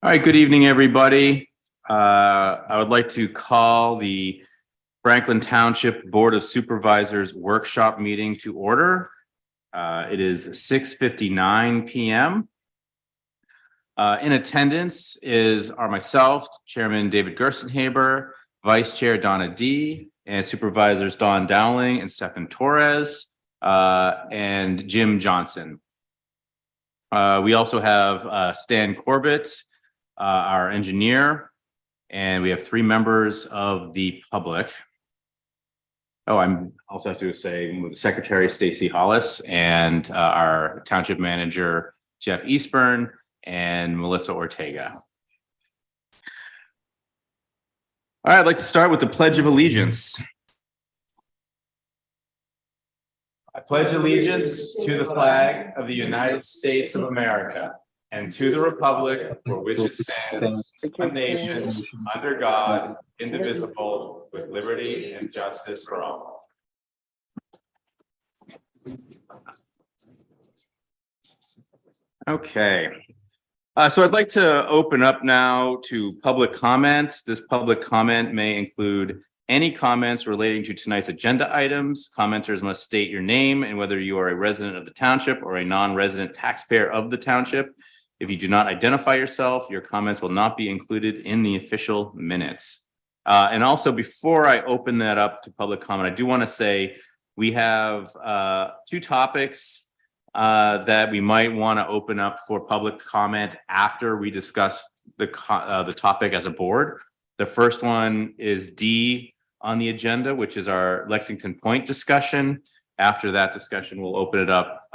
All right, good evening, everybody. I would like to call the Franklin Township Board of Supervisors workshop meeting to order. It is 6:59 p.m. In attendance are myself, Chairman David Gerstenhaber, Vice Chair Donna D, and Supervisors Don Dowling and Stephen Torres, and Jim Johnson. We also have Stan Corbett, our engineer, and we have 3 members of the public. Oh, I'm also have to say with the Secretary Stacy Hollis and our Township Manager Jeff Eastburn and Melissa Ortega. All right, I'd like to start with the Pledge of Allegiance. I pledge allegiance to the flag of the United States of America and to the republic for which it stands, one nation, under God, indivisible, with liberty and justice for all. Okay. So I'd like to open up now to public comment. This public comment may include any comments relating to tonight's agenda items. Commenters must state your name and whether you are a resident of the township or a non-resident taxpayer of the township. If you do not identify yourself, your comments will not be included in the official minutes. And also, before I open that up to public comment, I do want to say we have 2 topics that we might want to open up for public comment after we discuss the topic as a board. The first one is D on the agenda, which is our Lexington Point discussion. After that discussion, we'll open it up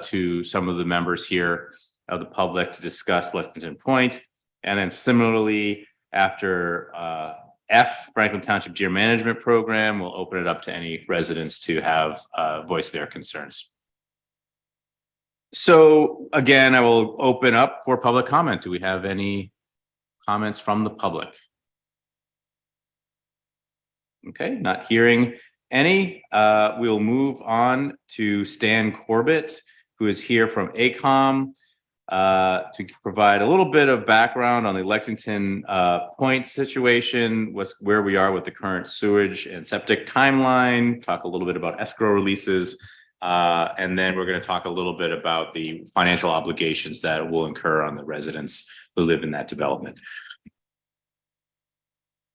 to some of the members here of the public to discuss Lexington Point. And then similarly, after F, Franklin Township Deer Management Program, we'll open it up to any residents to have voice their concerns. So again, I will open up for public comment. Do we have any comments from the public? Okay, not hearing any. We'll move on to Stan Corbett, who is here from ACOM to provide a little bit of background on the Lexington Point situation, where we are with the current sewage and septic timeline, talk a little bit about escrow releases, and then we're going to talk a little bit about the financial obligations that will incur on the residents who live in that development.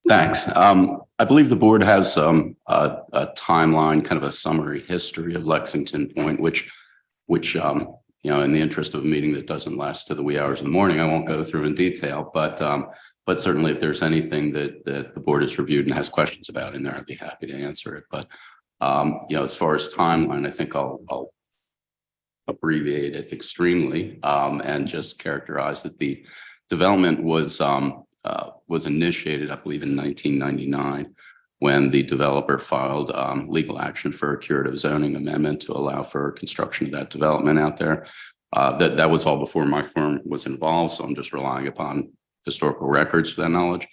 Thanks. I believe the board has a timeline, kind of a summary history of Lexington Point, which you know, in the interest of a meeting that doesn't last to the wee hours of the morning, I won't go through in detail. But certainly, if there's anything that the board has reviewed and has questions about in there, I'd be happy to answer it. But you know, as far as timeline, I think I'll abbreviate it extremely and just characterize that the development was initiated, I believe, in 1999, when the developer filed legal action for a curative zoning amendment to allow for construction of that development out there. That was all before my firm was involved, so I'm just relying upon historical records for that knowledge.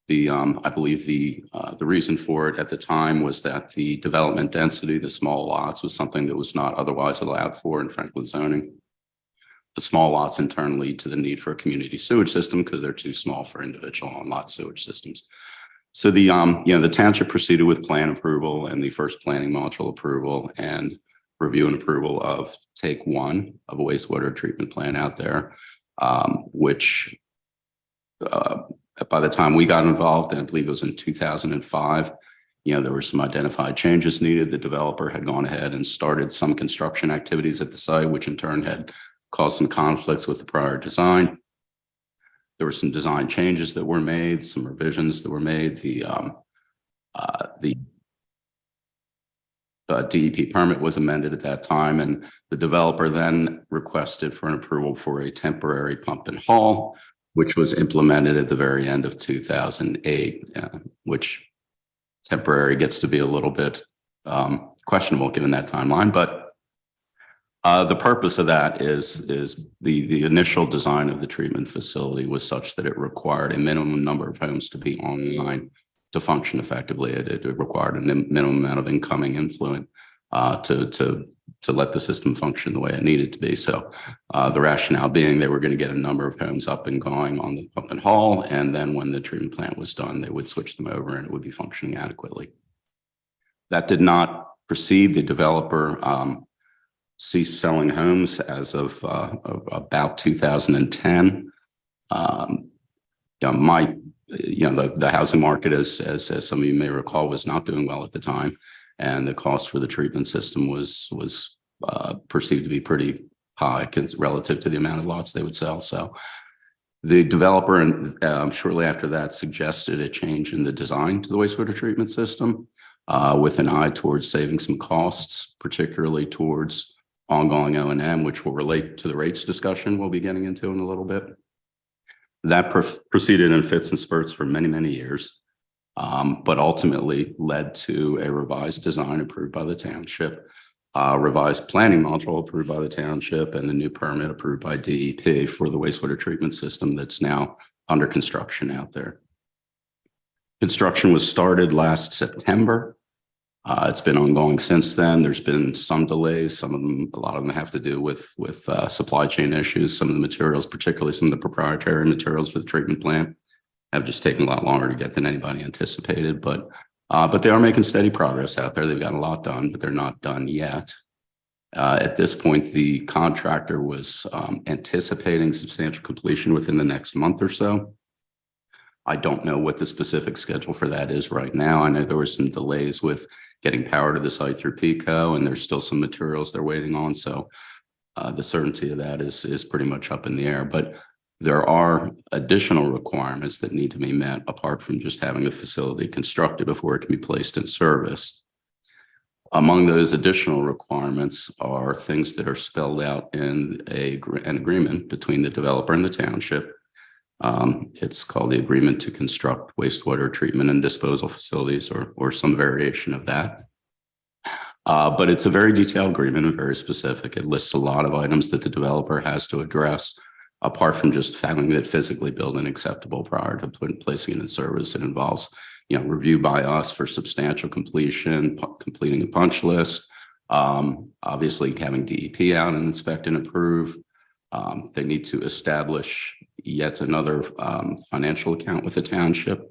I believe the reason for it at the time was that the development density, the small lots, was something that was not otherwise allowed for in Franklin zoning. The small lots in turn lead to the need for a community sewage system because they're too small for individual on-lot sewage systems. So the township proceeded with plan approval and the first planning module approval and review and approval of take 1 of a wastewater treatment plant out there, which by the time we got involved, and I believe it was in 2005, you know, there were some identified changes needed. The developer had gone ahead and started some construction activities at the site, which in turn had caused some conflicts with the prior design. There were some design changes that were made, some revisions that were made. The DEP permit was amended at that time, and the developer then requested for an approval for a temporary pump and haul, which was implemented at the very end of 2008, which temporary gets to be a little bit questionable given that timeline, but the purpose of that is the initial design of the treatment facility was such that it required a minimum number of homes to be online to function effectively. It required a minimum amount of incoming influent to let the system function the way it needed to be. So the rationale being they were going to get a number of homes up and going on the pump and haul, and then when the treatment plant was done, they would switch them over and it would be functioning adequately. That did not proceed. The developer ceased selling homes as of about 2010. The housing market, as some of you may recall, was not doing well at the time, and the cost for the treatment system was perceived to be pretty high relative to the amount of lots they would sell. So the developer, and shortly after that, suggested a change in the design to the wastewater treatment system with an eye towards saving some costs, particularly towards ongoing O&M, which will relate to the rates discussion we'll be getting into in a little bit. That proceeded in fits and spurts for many, many years, but ultimately led to a revised design approved by the township, revised planning module approved by the township, and a new permit approved by DEP for the wastewater treatment system that's now under construction out there. Construction was started last September. It's been ongoing since then. There's been some delays. A lot of them have to do with supply chain issues. Some of the materials, particularly some of the proprietary materials for the treatment plant, have just taken a lot longer to get than anybody anticipated. But they are making steady progress out there. They've got a lot done, but they're not done yet. At this point, the contractor was anticipating substantial completion within the next month or so. I don't know what the specific schedule for that is right now. I know there were some delays with getting power to the site through PECO, and there's still some materials they're waiting on. So the certainty of that is pretty much up in the air. But there are additional requirements that need to be met apart from just having a facility constructed before it can be placed in service. Among those additional requirements are things that are spelled out in an agreement between the developer and the township. It's called the Agreement to Construct Wastewater Treatment and Disposal Facilities, or some variation of that. But it's a very detailed agreement and very specific. It lists a lot of items that the developer has to address, apart from just having it physically built and acceptable prior to placing it in service. It involves, review by us for substantial completion, completing a punch list, obviously having DEP out and inspect and approve. They need to establish yet another financial account with the township.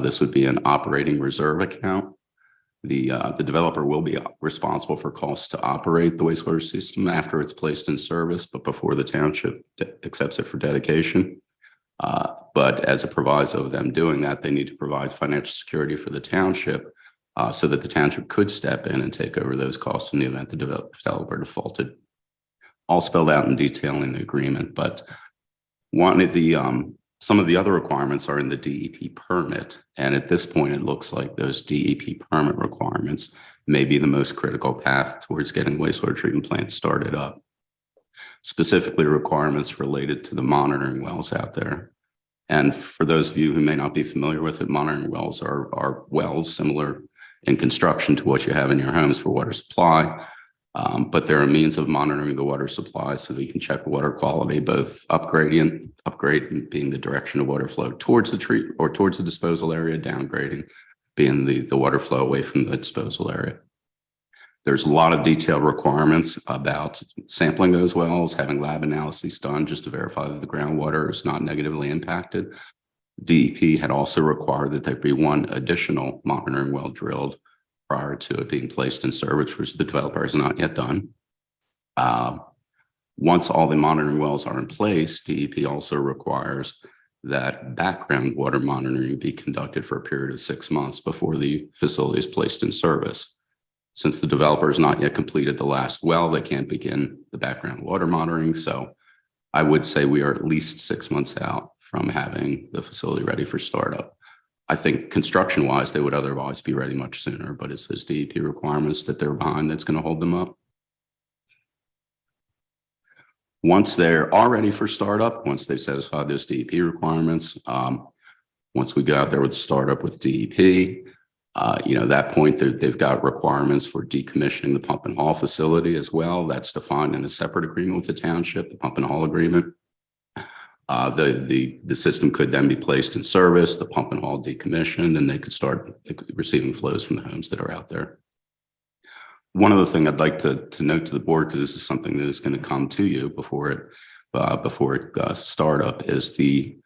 This would be an operating reserve account. The developer will be responsible for costs to operate the wastewater system after it's placed in service, but before the township accepts it for dedication. But as a proviso of them doing that, they need to provide financial security for the township so that the township could step in and take over those costs in the event the developer defaulted. All spelled out in detail in the agreement, but some of the other requirements are in the DEP permit. And at this point, it looks like those DEP permit requirements may be the most critical path towards getting wastewater treatment plants started up. Specifically, requirements related to the monitoring wells out there. And for those of you who may not be familiar with it, monitoring wells are wells similar in construction to what you have in your homes for water supply. But they're a means of monitoring the water supply so that you can check water quality, both upgrade being the direction of water flow towards the treat or towards the disposal area, downgrading being the water flow away from the disposal area. There's a lot of detailed requirements about sampling those wells, having lab analyses done just to verify that the groundwater is not negatively impacted. DEP had also required that there be one additional monitoring well drilled prior to it being placed in service, which the developer has not yet done. Once all the monitoring wells are in place, DEP also requires that background water monitoring be conducted for a period of 6 months before the facility is placed in service. Since the developer has not yet completed the last well, they can't begin the background water monitoring. So I would say we are at least 6 months out from having the facility ready for startup. I think construction-wise, they would otherwise be ready much sooner, but it's those DEP requirements that they're behind that's going to hold them up. Once they're all ready for startup, once they've satisfied those DEP requirements, once we go out there with the startup with DEP, at that point, they've got requirements for decommissioning the pump and haul facility as well. That's defined in a separate agreement with the township, the pump and haul agreement. The system could then be placed in service, the pump and haul decommissioned, and they could start receiving flows from the homes that are out there. One other thing I'd like to note to the board, because this is something that is going to come to you before it startup, is the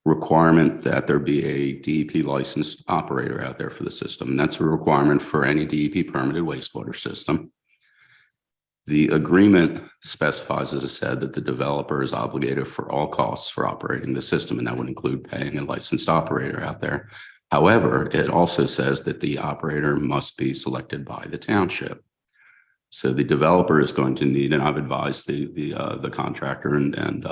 requirement that there be a DEP licensed operator out there for the system. And that's a requirement for any DEP permitted wastewater system. The agreement specifies, as I said, that the developer is obligated for all costs for operating the system, and that would include paying a licensed operator out there. However, it also says that the operator must be selected by the township. So the developer is going to need, and I've advised the contractor and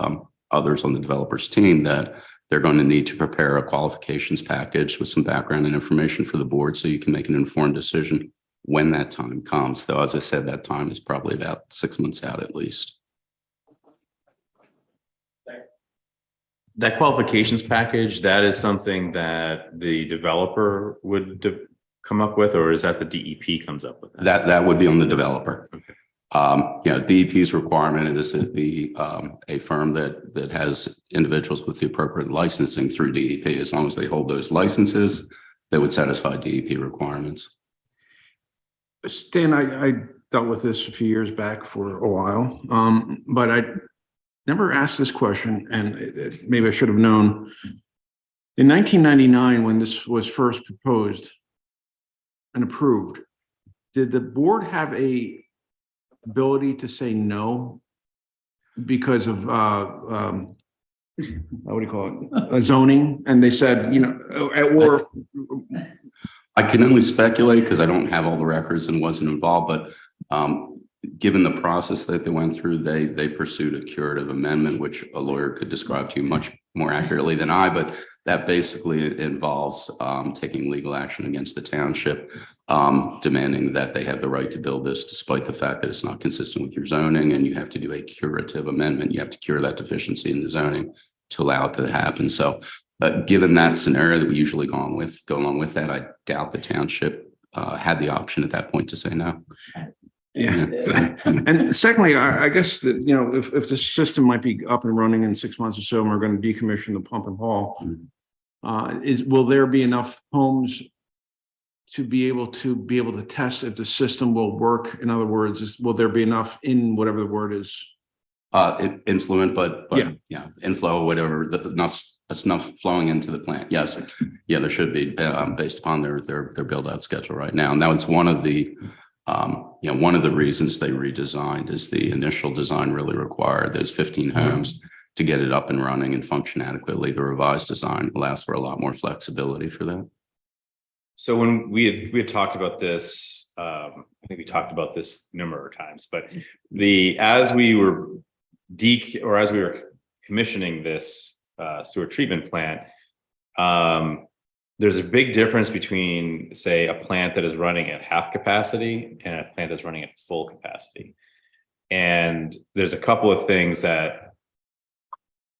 others on the developer's team that they're going to need to prepare a qualifications package with some background and information for the board so you can make an informed decision when that time comes. Though, as I said, that time is probably about 6 months out at least. That qualifications package, that is something that the developer would come up with, or is that the DEP comes up with that? That would be on the developer. Okay. DEP's requirement is to be a firm that has individuals with the appropriate licensing through DEP. As long as they hold those licenses, they would satisfy DEP requirements. Stan, I dealt with this a few years back for a while, but I never asked this question, and maybe I should have known. In 1999, when this was first proposed and approved, did the board have a ability to say no because of what do you call it, zoning? And they said, or I can only speculate because I don't have all the records and wasn't involved, but given the process that they went through, they pursued a curative amendment, which a lawyer could describe to you much more accurately than I, but that basically involves taking legal action against the township, demanding that they have the right to build this despite the fact that it's not consistent with your zoning, and you have to do a curative amendment. You have to cure that deficiency in the zoning to allow it to happen. So given that scenario that we usually go along with that, I doubt the township had the option at that point to say no. Yeah. And secondly, I guess that, if the system might be up and running in 6 months or so, and we're going to decommission the pump and haul, will there be enough homes to be able to test if the system will work? In other words, will there be enough in whatever the word is? Influent, but inflow, whatever, enough flowing into the plant. Yes. Yeah, there should be based upon their build out schedule right now. And that was one of the reasons they redesigned is the initial design really required those 15 homes to get it up and running and function adequately. The revised design allows for a lot more flexibility for that. So when we had talked about this, I think we talked about this a number of times, but as we were commissioning this sewer treatment plant, there's a big difference between, say, a plant that is running at half capacity and a plant that's running at full capacity. And there's a couple of things that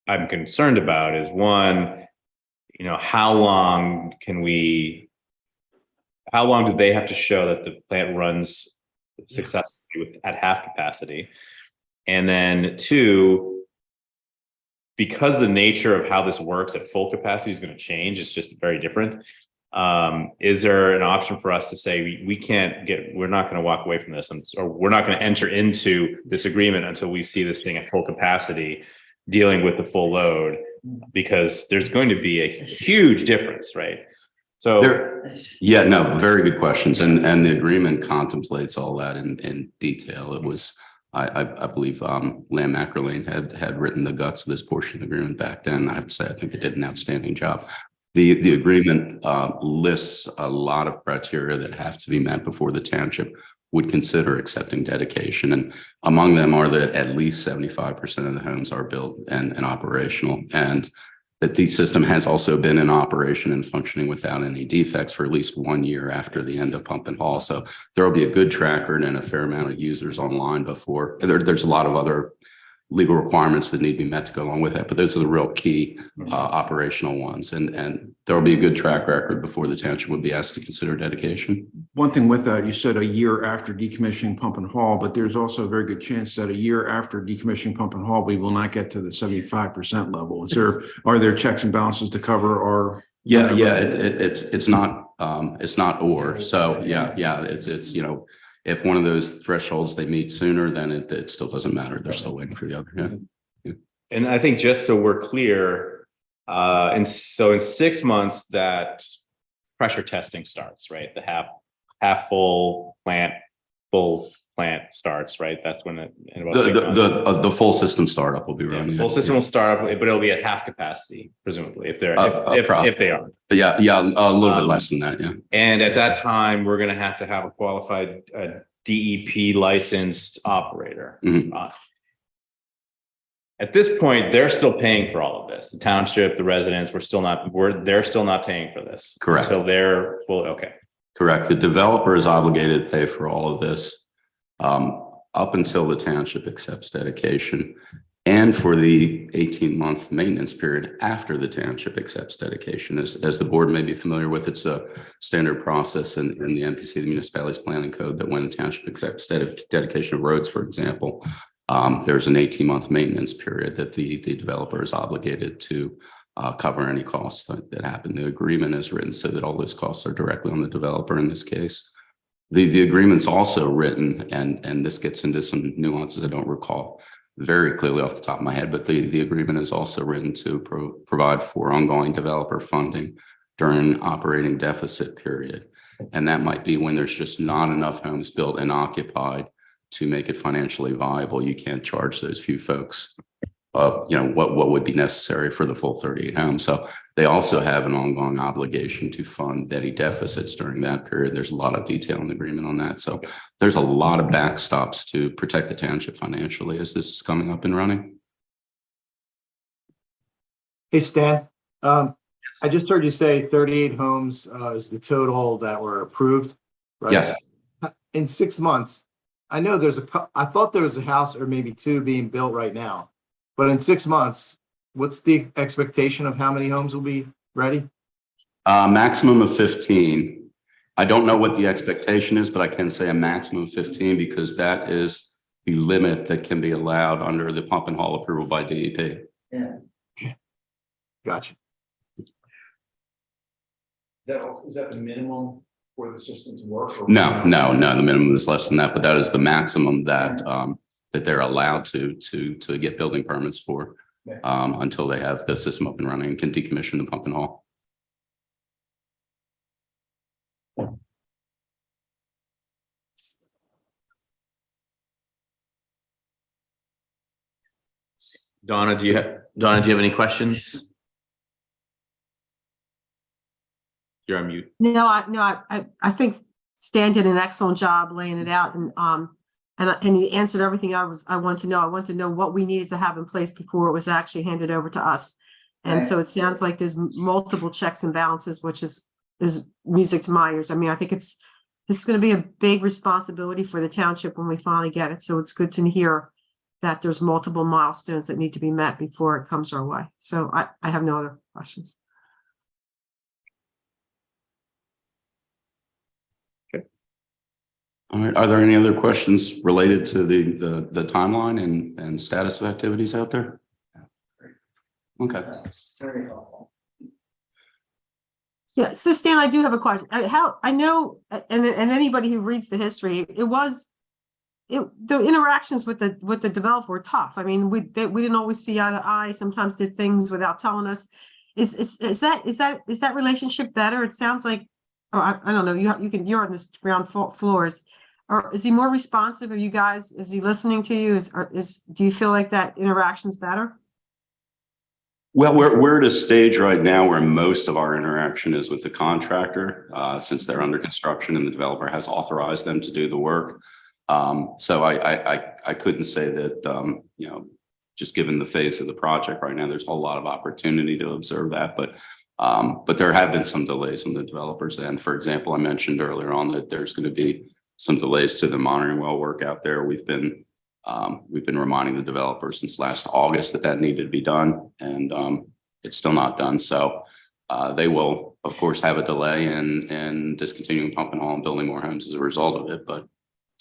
I'm concerned about. Is one, how long do they have to show that the plant runs successfully at half capacity? And then two, because the nature of how this works at full capacity is going to change, it's just very different. Is there an option for us to say we're not going to walk away from this, or we're not going to enter into this agreement until we see this thing at full capacity dealing with the full load? Because there's going to be a huge difference, right? So very good questions. And the agreement contemplates all that in detail. It was, I believe Lamb Mackerlane had written the guts of this portion of the agreement back then. I have to say, I think they did an outstanding job. The agreement lists a lot of criteria that have to be met before the township would consider accepting dedication. And among them are that at least 75% of the homes are built and operational, and that the system has also been in operation and functioning without any defects for at least 1 year after the end of pump and haul. So there will be a good track record and a fair amount of users online before. There's a lot of other legal requirements that need to be met to go along with that, but those are the real key operational ones. And there will be a good track record before the township would be asked to consider dedication. One thing with that, you said a year after decommissioning pump and haul, but there's also a very good chance that a year after decommissioning pump and haul, we will not get to the 75% level. Are there checks and balances to cover our? It's not or. So it's If one of those thresholds they meet sooner, then it still doesn't matter. They're still waiting for the other. Yeah. And I think just so we're clear, and so in 6 months that pressure testing starts, right? The half full plant starts, right? That's when in about 6 months. The full system startup will be Yeah, running. full system will start up, but it'll be at half capacity, presumably, if they're if they are. Yeah, a little bit less than that. Yeah. And at that time, we're going to have a qualified DEP licensed operator. Mhm. At this point, they're still paying for all of this. The township, the residents, they're still not paying for this. Correct. Until they're full. Okay. Correct. The developer is obligated to pay for all of this up until the township accepts dedication, and for the 18-month maintenance period after the township accepts dedication. As the board may be familiar with, it's a standard process in the MPC, the Municipalities Planning Code, that when the township accepts dedication of roads, for example, there's an 18-month maintenance period that the developer is obligated to cover any costs that happen. The agreement is written so that all those costs are directly on the developer in this case. The agreement's also written, and this gets into some nuances I don't recall very clearly off the top of my head, but the agreement is also written to provide for ongoing developer funding during an operating deficit period. And that might be when there's just not enough homes built and occupied to make it financially viable. You can't charge those few folks what would be necessary for the full 38 homes. So they also have an ongoing obligation to fund any deficits during that period. There's a lot of detail in the agreement on that. So there's a lot of backstops to protect the township financially as this is coming up and running. Hey, Stan, I just heard you say 38 homes is the total that were approved, right? Yes. In 6 months, I know I thought there was a house or maybe two being built right now. But in 6 months, what's the expectation of how many homes will be ready? Maximum of 15. I don't know what the expectation is, but I can say a maximum of 15 because that is the limit that can be allowed under the pump and haul approval by DEP. Yeah. Okay. Gotcha. Is that the minimum for the system to work? No, the minimum is less than that, but that is the maximum that that they're allowed to get building permits for until they have the system up and running and can decommission the pump and haul. Donna, do you have any questions? You're on mute. No, I think Stan did an excellent job laying it out, and he answered everything I wanted to know. I wanted to know what we needed to have in place before it was actually handed over to us. And so it sounds like there's multiple checks and balances, which is music to my ears. I mean, I think this is going to be a big responsibility for the township when we finally get it. So it's good to hear that there's multiple milestones that need to be met before it comes our way. So I have no other questions. All right. Are there any other questions related to the timeline and status of activities out there? Okay. Yeah. So Stan, I do have a question. How I know, and anybody who reads the history, the interactions with the developer were tough. I mean, we didn't always see eye to eye. Sometimes did things without telling us. Is that relationship better? It sounds like. Oh, I don't know. You're on this ground floors. Or is he more responsive? Are you guys? Is he listening to you? Do you feel like that interaction's better? Well, we're at a stage right now where most of our interaction is with the contractor, since they're under construction and the developer has authorized them to do the work. So I couldn't say that just given the phase of the project right now, there's a lot of opportunity to observe that, but there have been some delays on the developers end. For example, I mentioned earlier on that there's going to be some delays to the monitoring well work out there. We've been reminding the developers since last August that needed to be done, and it's still not done. So they will, of course, have a delay in discontinuing pump and haul and building more homes as a result of it. But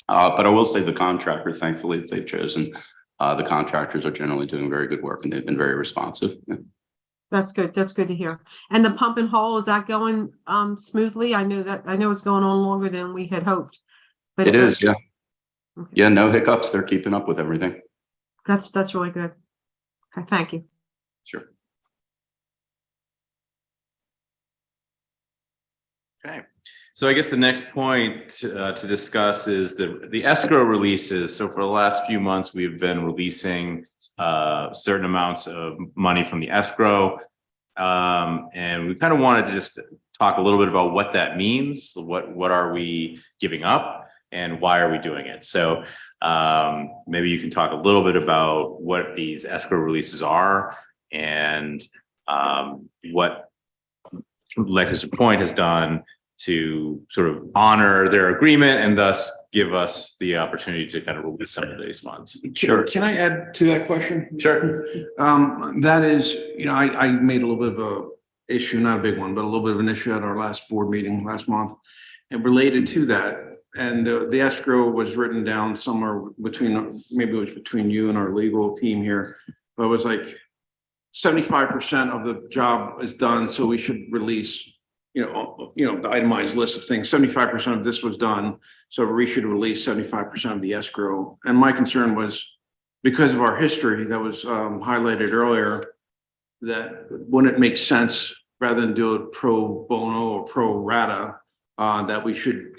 I will say the contractor, thankfully, that they've chosen, the contractors are generally doing very good work and they've been very responsive. Yeah. That's good. That's good to hear. And the pump and haul, is that going smoothly? I know it's going on longer than we had hoped. But It is, yeah. Okay. Yeah, no hiccups. They're keeping up with everything. That's really good. Okay, thank you. Sure. Okay, so I guess the next point to discuss is the escrow releases. So for the last few months, we've been releasing certain amounts of money from the escrow. And we kind of wanted to just talk a little bit about what that means. What are we giving up and why are we doing it? So maybe you can talk a little bit about what these escrow releases are and what Lexington Point has done to sort of honor their agreement and thus give us the opportunity to kind of release some of these funds. Sure. Can I add to that question? Sure. That is, I made a little bit of a issue, not a big one, but a little bit of an issue at our last board meeting last month. And related to that, and the escrow was written down somewhere between, maybe it was between you and our legal team here, but it was like 75% of the job is done, so we should release, the itemized list of things. 75% of this was done, so we should release 75% of the escrow. And my concern was, because of our history that was highlighted earlier, that wouldn't it make sense, rather than do it pro bono or pro rata, that we should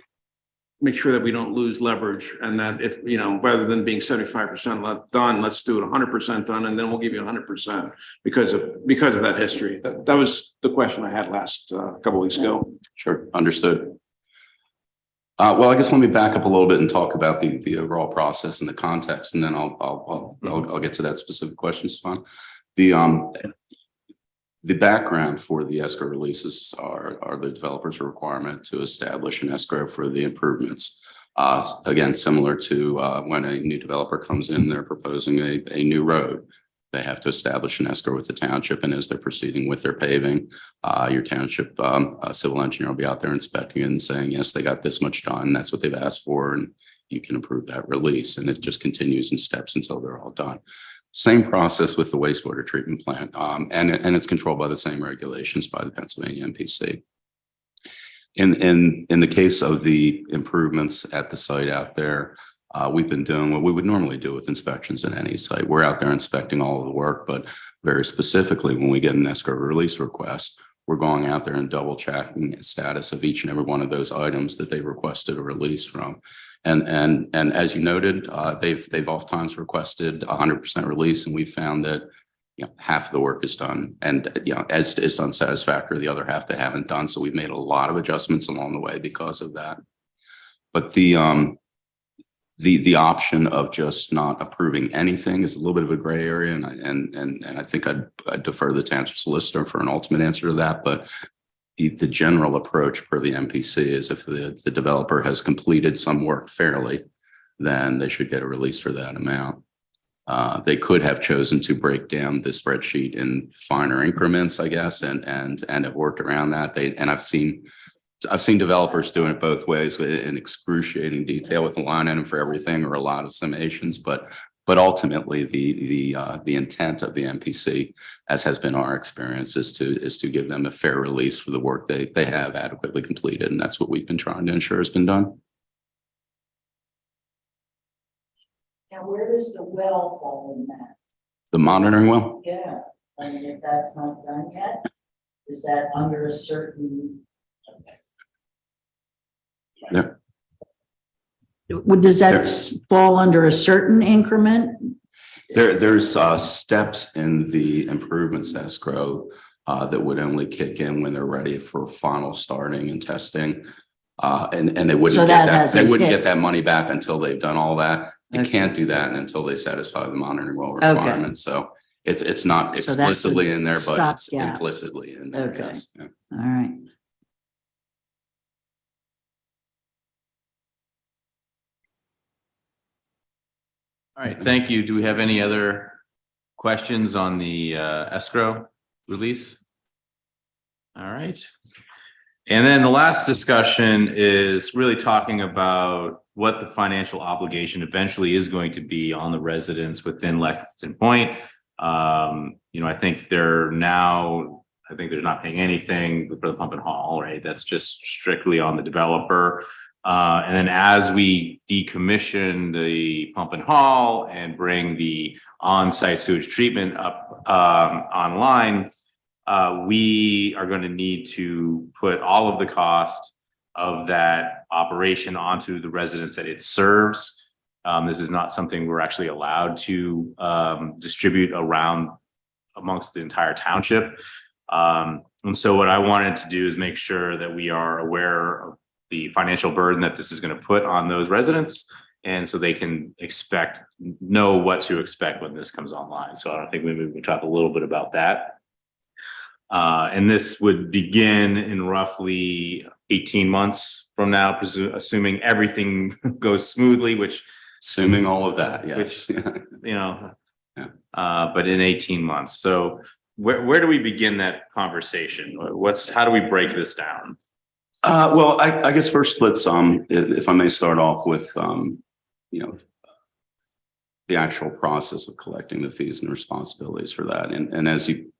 make sure that we don't lose leverage, and that if, rather than being 75% done, let's do it 100% done, and then we'll give you 100% because of that history. That was the question I had last couple weeks ago. Sure, understood. Well, I guess let me back up a little bit and talk about the overall process and the context, and then I'll get to that specific question, Stefan. The background for the escrow releases are the developer's requirement to establish an escrow for the improvements. Again, similar to when a new developer comes in, they're proposing a new road. They have to establish an escrow with the township, and as they're proceeding with their paving, your township civil engineer will be out there inspecting it and saying, yes, they got this much done. That's what they've asked for, and you can approve that release. And it just continues in steps until they're all done. Same process with the wastewater treatment plant, and it's controlled by the same regulations by the Pennsylvania MPC. In the case of the improvements at the site out there, we've been doing what we would normally do with inspections at any site. We're out there inspecting all of the work, but very specifically, when we get an escrow release request, we're going out there and double checking the status of each and every one of those items that they requested a release from. And as you noted, they've oftentimes requested 100% release, and we found that half of the work is done, and as is done satisfactory, the other half they haven't done. So we've made a lot of adjustments along the way because of that. But the option of just not approving anything is a little bit of a gray area, and I think I'd defer to the township solicitor for an ultimate answer to that. But the general approach per the MPC is if the developer has completed some work fairly, then they should get a release for that amount. They could have chosen to break down the spreadsheet in finer increments, I guess, and have worked around that. I've seen developers doing it both ways in excruciating detail with a line item for everything or a lot of summations, but ultimately the intent of the MPC, as has been our experience, is to give them a fair release for the work they have adequately completed, and that's what we've been trying to ensure has been done. Now, where does the well fall in that? The monitoring well? Yeah, and if that's not done yet, is that under a certain? Yeah. Does that fall under a certain increment? There's steps in the improvements escrow that would only kick in when they're ready for final starting and testing. And they wouldn't get that money back until they've done all that. They can't do that until they satisfy the monitoring well requirements. So it's not explicitly in there, but it's implicitly in there. Okay. Yes. Yeah. All right. All right, thank you. Do we have any other questions on the escrow release? All right. And then the last discussion is really talking about what the financial obligation eventually is going to be on the residents within Lexington Point. I think they're not paying anything for the pump and haul, right? That's just strictly on the developer. And then as we decommission the pump and haul and bring the on-site sewage treatment up online, we are going to need to put all of the cost of that operation onto the residents that it serves. This is not something we're actually allowed to distribute around amongst the entire township. And so what I wanted to do is make sure that we are aware of the financial burden that this is going to put on those residents, and so they can know what to expect when this comes online. So I think maybe we can talk a little bit about that. And this would begin in roughly 18 months from now, assuming everything goes smoothly, Assuming all of that, yes. which, you know, but in 18 months. So where do we begin that conversation? How do we break this down? Well, I guess first let's, if I may start off with, the actual process of collecting the fees and responsibilities for that. And as you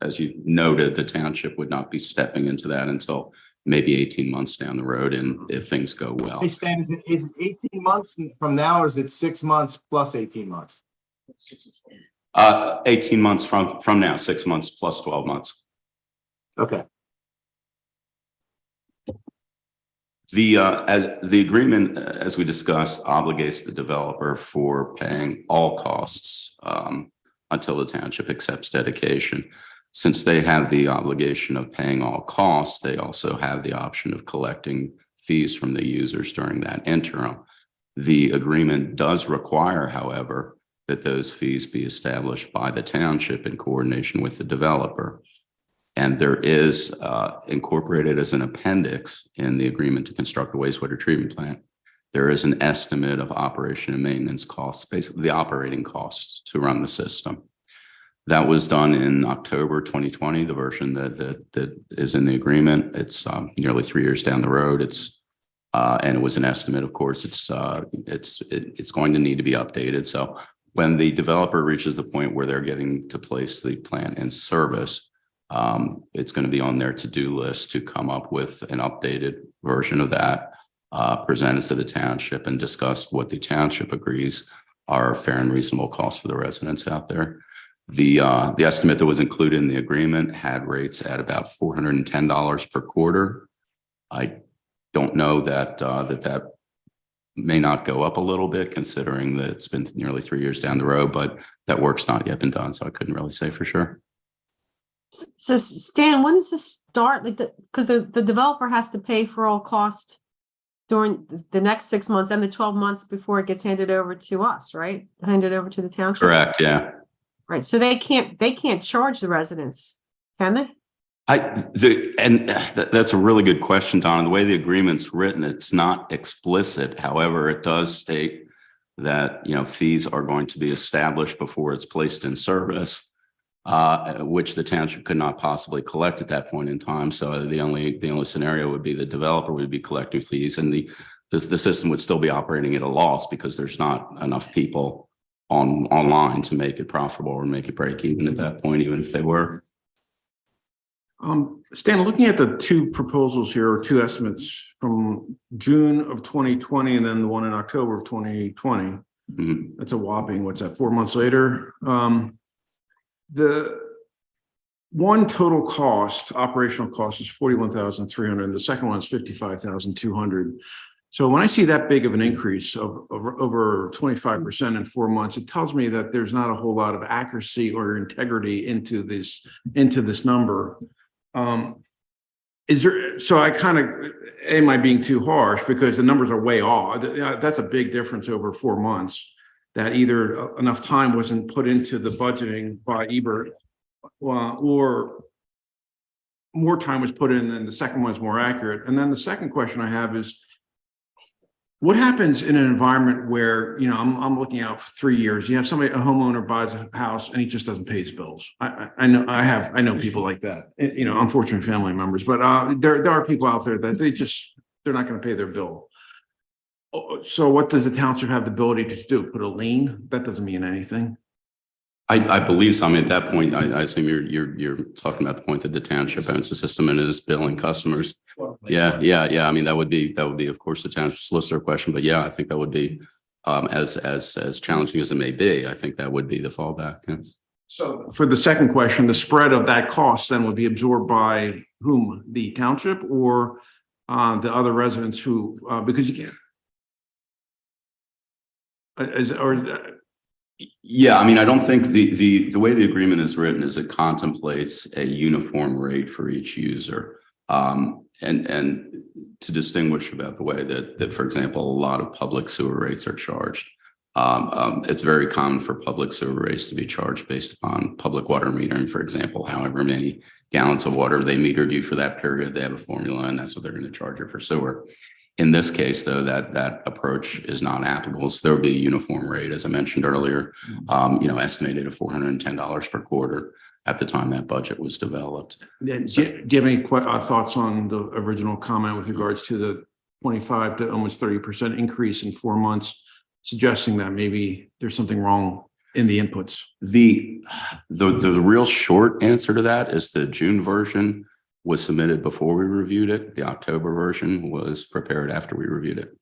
noted, the township would not be stepping into that until maybe 18 months down the road, and if things go well. Hey, Stan, is it 18 months from now, or is it 6 months plus 18 months? 18 months from now, 6 months plus 12 months. Okay. As the agreement, as we discussed, obligates the developer for paying all costs until the township accepts dedication. Since they have the obligation of paying all costs, they also have the option of collecting fees from the users during that interim. The agreement does require, however, that those fees be established by the township in coordination with the developer. And there is incorporated as an appendix in the agreement to construct the wastewater treatment plant, there is an estimate of operation and maintenance costs, basically the operating costs to run the system. That was done in October 2020, the version that is in the agreement. It's nearly 3 years down the road. And it was an estimate, of course. It's going to need to be updated. So when the developer reaches the point where they're getting to place the plant in service, it's going to be on their to-do list to come up with an updated version of that, presented to the township and discuss what the township agrees are fair and reasonable costs for the residents out there. The estimate that was included in the agreement had rates at about $410 per quarter. I don't know that may not go up a little bit, considering that it's been nearly 3 years down the road, but that work's not yet been done, so I couldn't really say for sure. So Stan, when does this start? Because the developer has to pay for all costs during the next 6 months and the 12 months before it gets handed over to us, right? Handed over to the township. Correct. Yeah. Right. So they can't charge the residents, can they? That's a really good question, Donna. The way the agreement's written, it's not explicit. However, it does state that, fees are going to be established before it's placed in service, which the township could not possibly collect at that point in time. So the only scenario would be the developer would be collecting fees, and the system would still be operating at a loss because there's not enough people online to make it profitable or make it break even at that point, even if they were. Stan, looking at the two proposals here, or two estimates from June of 2020 and then the one in October of 2020, that's a whopping, what's that, 4 months later? The one total cost, operational cost, is $41,300. The second one is $55,200. So when I see that big of an increase of over 25% in 4 months, it tells me that there's not a whole lot of accuracy or integrity into this number. So I kind of, am I being too harsh? Because the numbers are way off. That's a big difference over 4 months, that either enough time wasn't put into the budgeting by Ebert, or more time was put in and the second one's more accurate. And then the second question I have is, what happens in an environment where, I'm looking out for 3 years, you have a homeowner buys a house and he just doesn't pay his bills. I know people like that, unfortunate family members, but there are people out there that they're not going to pay their bill. So what does the township have the ability to do? Put a lien? That doesn't mean anything. I believe so. I mean, at that point, I assume you're talking about the point that the township owns the system and is billing customers. Yeah. I mean, that would be, of course, the township solicitor question, but yeah, I think that would be, as challenging as it may be, I think that would be the fallback. Yeah. So for the second question, the spread of that cost then would be absorbed by whom? The township or the other residents who, because you can't. Yeah, I mean, I don't think the way the agreement is written is it contemplates a uniform rate for each user. And to distinguish about the way that, for example, a lot of public sewer rates are charged. It's very common for public sewer rates to be charged based upon public water metering, for example, however many gallons of water they metered you for that period, they have a formula and that's what they're going to charge you for sewer. In this case, though, that approach is not applicable. So there will be a uniform rate, as I mentioned earlier, estimated at $410 per quarter at the time that budget was developed. Do you have any thoughts on the original comment with regards to the 25 to almost 30% increase in 4 months, suggesting that maybe there's something wrong in the inputs? The real short answer to that is the June version was submitted before we reviewed it. The October version was prepared after we reviewed it.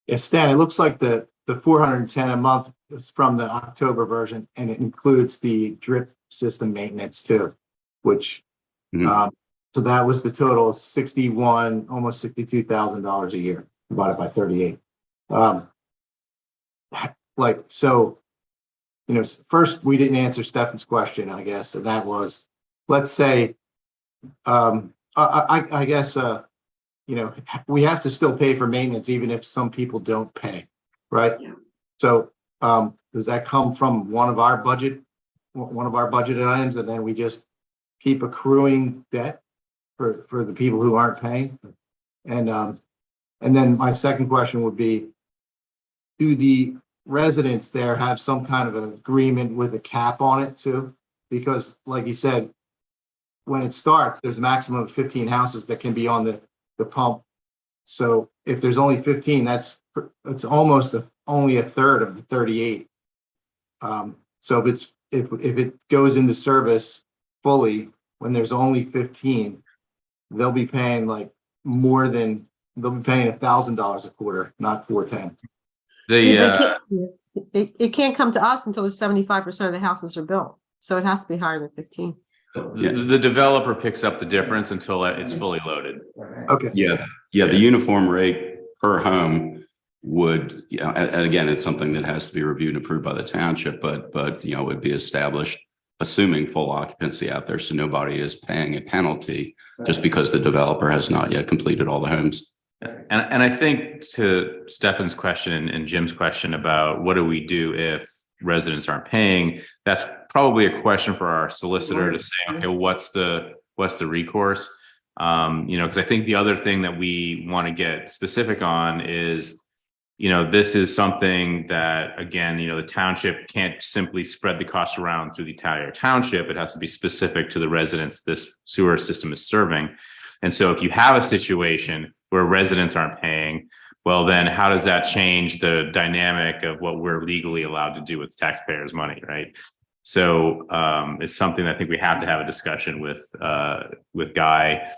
Yeah, Stan, it looks like the 410 a month is from the October version, and it includes the drip system maintenance too, which so that was the total $61, almost $62,000 a year divided by 38. First we didn't answer Stefan's question, I guess, and that was, let's say, I guess, we have to still pay for maintenance even if some people don't pay, right? Yeah. So does that come from one of our budgeted items, and then we just keep accruing debt for the people who aren't paying? And then my second question would be, do the residents there have some kind of an agreement with a cap on it too? Because like you said, when it starts, there's a maximum of 15 houses that can be on the pump. So if there's only 15, it's almost only a third of the 38. So if it goes into service fully when there's only 15, they'll be paying $1,000 a quarter, not $410. It can't come to us until 75% of the houses are built. So it has to be higher than 15. The developer picks up the difference until it's fully loaded. Okay. Yeah. The uniform rate per home would, and again, it's something that has to be reviewed and approved by the township, but would be established assuming full occupancy out there. So nobody is paying a penalty just because the developer has not yet completed all the homes. And I think to Stefan's question and Jim's question about what do we do if residents aren't paying, that's probably a question for our solicitor to say, okay, what's the recourse? Because I think the other thing that we want to get specific on is, this is something that, again, the township can't simply spread the cost around through the entire township. It has to be specific to the residents this sewer system is serving. And so if you have a situation where residents aren't paying, well, then how does that change the dynamic of what we're legally allowed to do with taxpayers' money, right? So it's something I think we have to have a discussion with Guy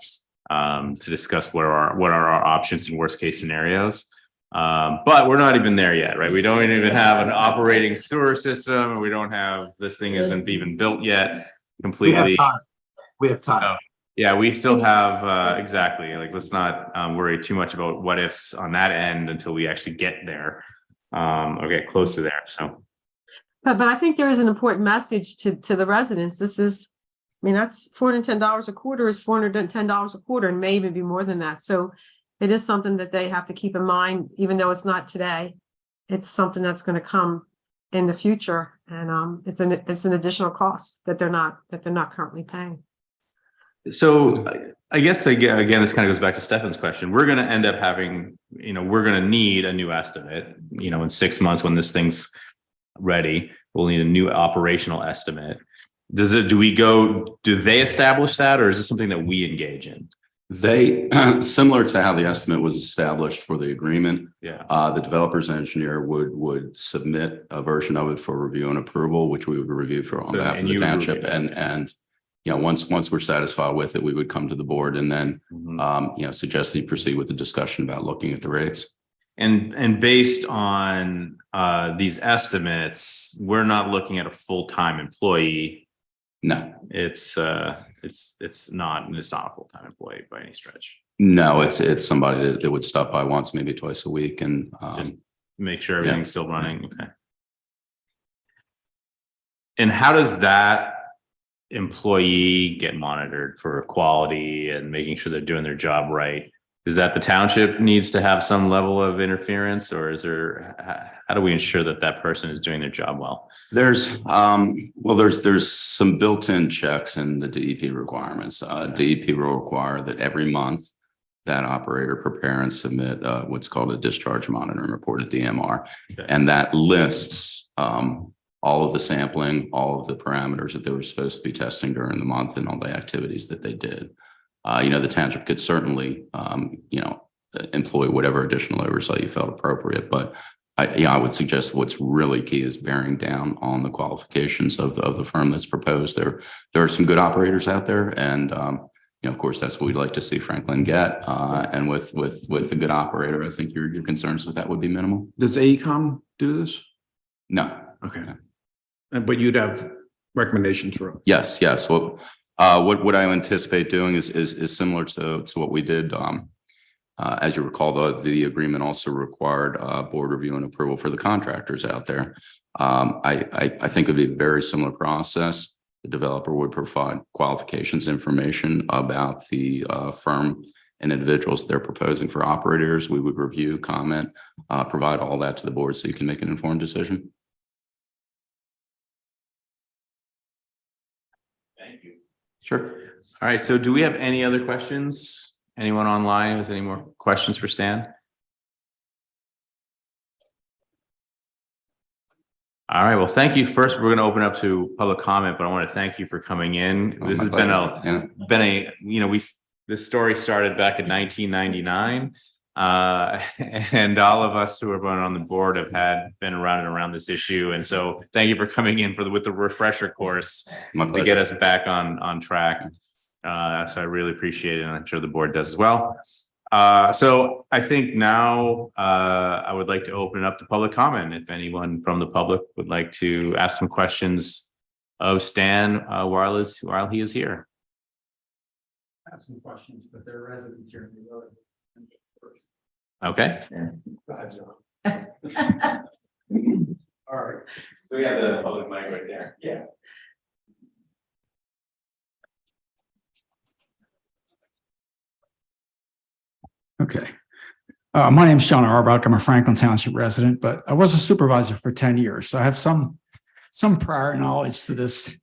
to discuss what are our options in worst case scenarios. But we're not even there yet, right? We don't even have an operating sewer system, and we don't have, this thing isn't even built yet completely. We have time. So, yeah, we still have, exactly. Let's not worry too much about what ifs on that end until we actually get there, or get close to there. So, but I think there is an important message to the residents. That's $410 a quarter is $410 a quarter, and may even be more than that. So it is something that they have to keep in mind, even though it's not today. It's something that's going to come in the future, and it's an additional cost that they're not currently paying. So I guess again, this kind of goes back to Stefan's question. We're going to end up having, we're going to need a new estimate, in 6 months when this thing's ready, we'll need a new operational estimate. Do they establish that, or is this something that we engage in? They, similar to how the estimate was established for the agreement, Yeah. the developer's engineer would submit a version of it for review and approval, which we would review for on So, behalf and of the you would township. review it. And, you know, once we're satisfied with it, we would come to the board and then, Mhm. you know, suggest that you proceed with the discussion about looking at the rates. And based on these estimates, we're not looking at a full-time employee. No, It's not a full-time employee by any stretch. no, it's somebody that would stop by once, maybe twice a week and, Just make sure yeah. everything's still running. Okay. And how does that employee get monitored for quality and making sure they're doing their job right? Is that the township needs to have some level of interference, or is there, how do we ensure that that person is doing their job well? There's some built-in checks in the DEP requirements. DEP will require that every month that operator prepare and submit what's called a discharge monitoring report, a DMR. Okay. And that lists all of the sampling, all of the parameters that they were supposed to be testing during the month and all the activities that they did. You know, the township could certainly, you know, employ whatever additional oversight you felt appropriate, but I would suggest what's really key is bearing down on the qualifications of the firm that's proposed. There are some good operators out there, and you know, of course, that's what we'd like to see Franklin get. And with a good operator, I think your concerns with that would be minimal. Does AECom do this? No. Okay. But you'd have recommendations for. Yes. What I anticipate doing is similar to what we did. As you recall, the agreement also required board review and approval for the contractors out there. I think it'd be a very similar process. The developer would provide qualifications information about the firm and individuals they're proposing for operators. We would review, comment, provide all that to the board so you can make an informed decision. Thank you. Sure. All right, so do we have any other questions? Anyone online has any more questions for Stan? All right, well, thank you. First, we're going to open up to public comment, but I want to thank you for coming in. Oh, This my has been pleasure. you know, this story started back in 1999. And all of us who have been on the board have been around this issue. And so thank you for coming in with the refresher course My to pleasure. get us back on track. So I really appreciate it, and I'm sure the board does as well. So I think now I would like to open it up to public comment. If anyone from the public would like to ask some questions of Stan while he is here. I have some questions, but there are residents here in the road. First. Okay. Go ahead, John. All right. So we have the public mic right there. Yeah. Okay. My name is John Arbach. I'm a Franklin Township resident, but I was a supervisor for 10 years. So I have some prior knowledge to this.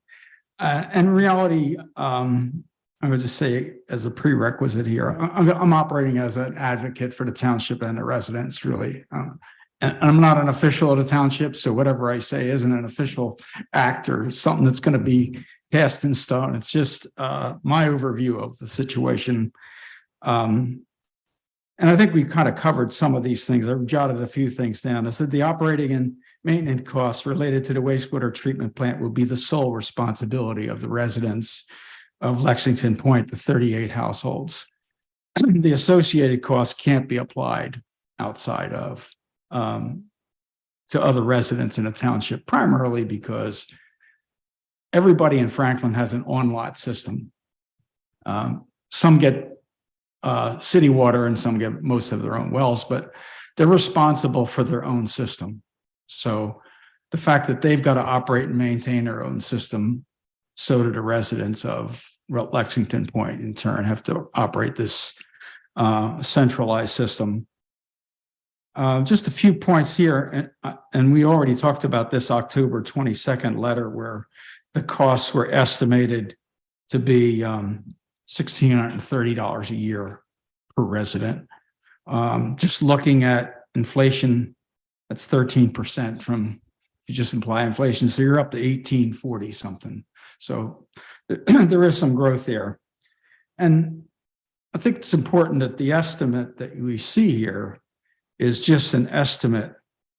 In reality, I would just say as a prerequisite here, I'm operating as an advocate for the township and the residents, really. And I'm not an official of the township, so whatever I say isn't an official act or something that's going to be cast in stone. It's just my overview of the situation. And I think we kind of covered some of these things. I've jotted a few things down. I said the operating and maintenance costs related to the wastewater treatment plant will be the sole responsibility of the residents of Lexington Point, the 38 households. The associated costs can't be applied outside of to other residents in a township, primarily because everybody in Franklin has an on-lot system. Some get city water and some get most of their own wells, but they're responsible for their own system. So the fact that they've got to operate and maintain their own system, so do the residents of Lexington Point in turn have to operate this centralized system. Just a few points here, and we already talked about this October 22nd letter where the costs were estimated to be $1,630 a year per resident. Just looking at inflation, that's 13% from, if you just imply inflation, so you're up to 1840 something. So there is some growth there. And I think it's important that the estimate that we see here is just an estimate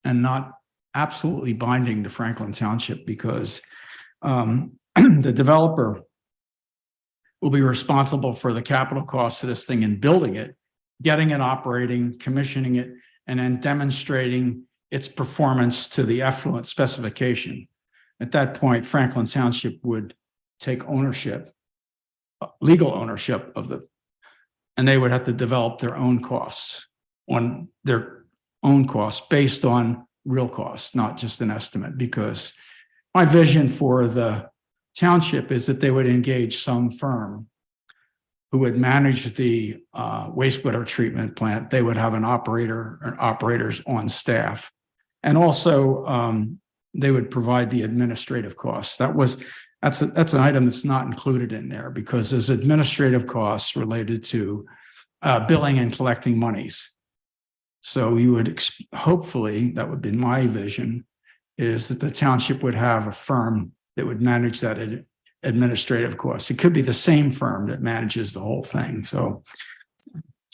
and not absolutely binding to Franklin Township, because the developer will be responsible for the capital costs of this thing and building it, getting it operating, commissioning it, and then demonstrating its performance to the effluent specification. At that point, Franklin Township would take ownership, legal ownership of and they would have to develop their own costs based on real costs, not just an estimate, because my vision for the township is that they would engage some firm who would manage the wastewater treatment plant. They would have an operator or operators on staff. And also they would provide the administrative costs. That's an item that's not included in there, because there's administrative costs related to billing and collecting monies. So you would hopefully, that would be my vision, is that the township would have a firm that would manage that administrative costs. It could be the same firm that manages the whole thing. So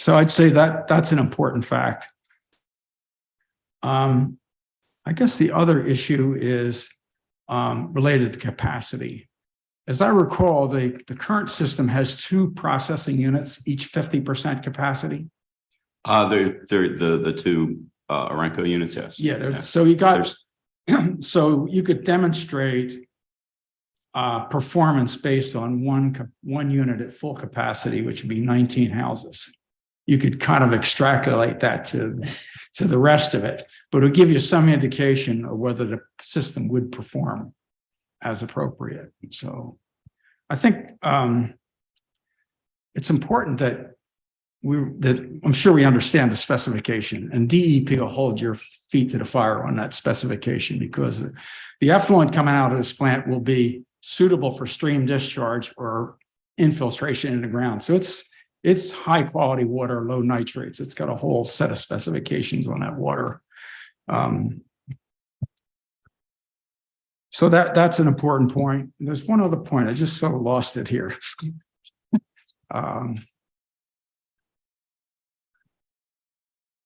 I'd say that that's an important fact. I guess the other issue is related to capacity. As I recall, the current system has 2 processing units, each 50% capacity. They're the 2 Arenco units, yes. Yeah. So you got, so you could demonstrate performance based on one unit at full capacity, which would be 19 houses. You could kind of extrapolate that to the rest of it, but it'll give you some indication of whether the system would perform as appropriate. So I think it's important that I'm sure we understand the specification, and DEP will hold your feet to the fire on that specification, because the effluent coming out of this plant will be suitable for stream discharge or infiltration in the ground. So it's high quality water, low nitrates. It's got a whole set of specifications on that water. So that's an important point. There's one other point. I just sort of lost it here.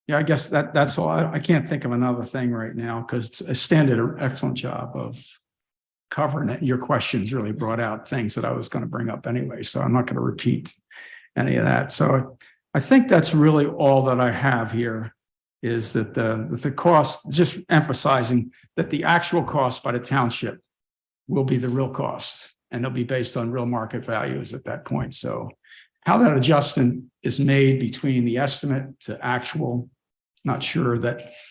Yeah, I guess that's all. I can't think of another thing right now, because Stan did an excellent job of covering it. Your questions really brought out things that I was going to bring up anyway, so I'm not going to repeat any of that. So I think that's really all that I have here, is that the cost, just emphasizing that the actual cost by the township will be the real cost, and they'll be based on real market values at that point. So how that adjustment is made between the estimate to actual, not sure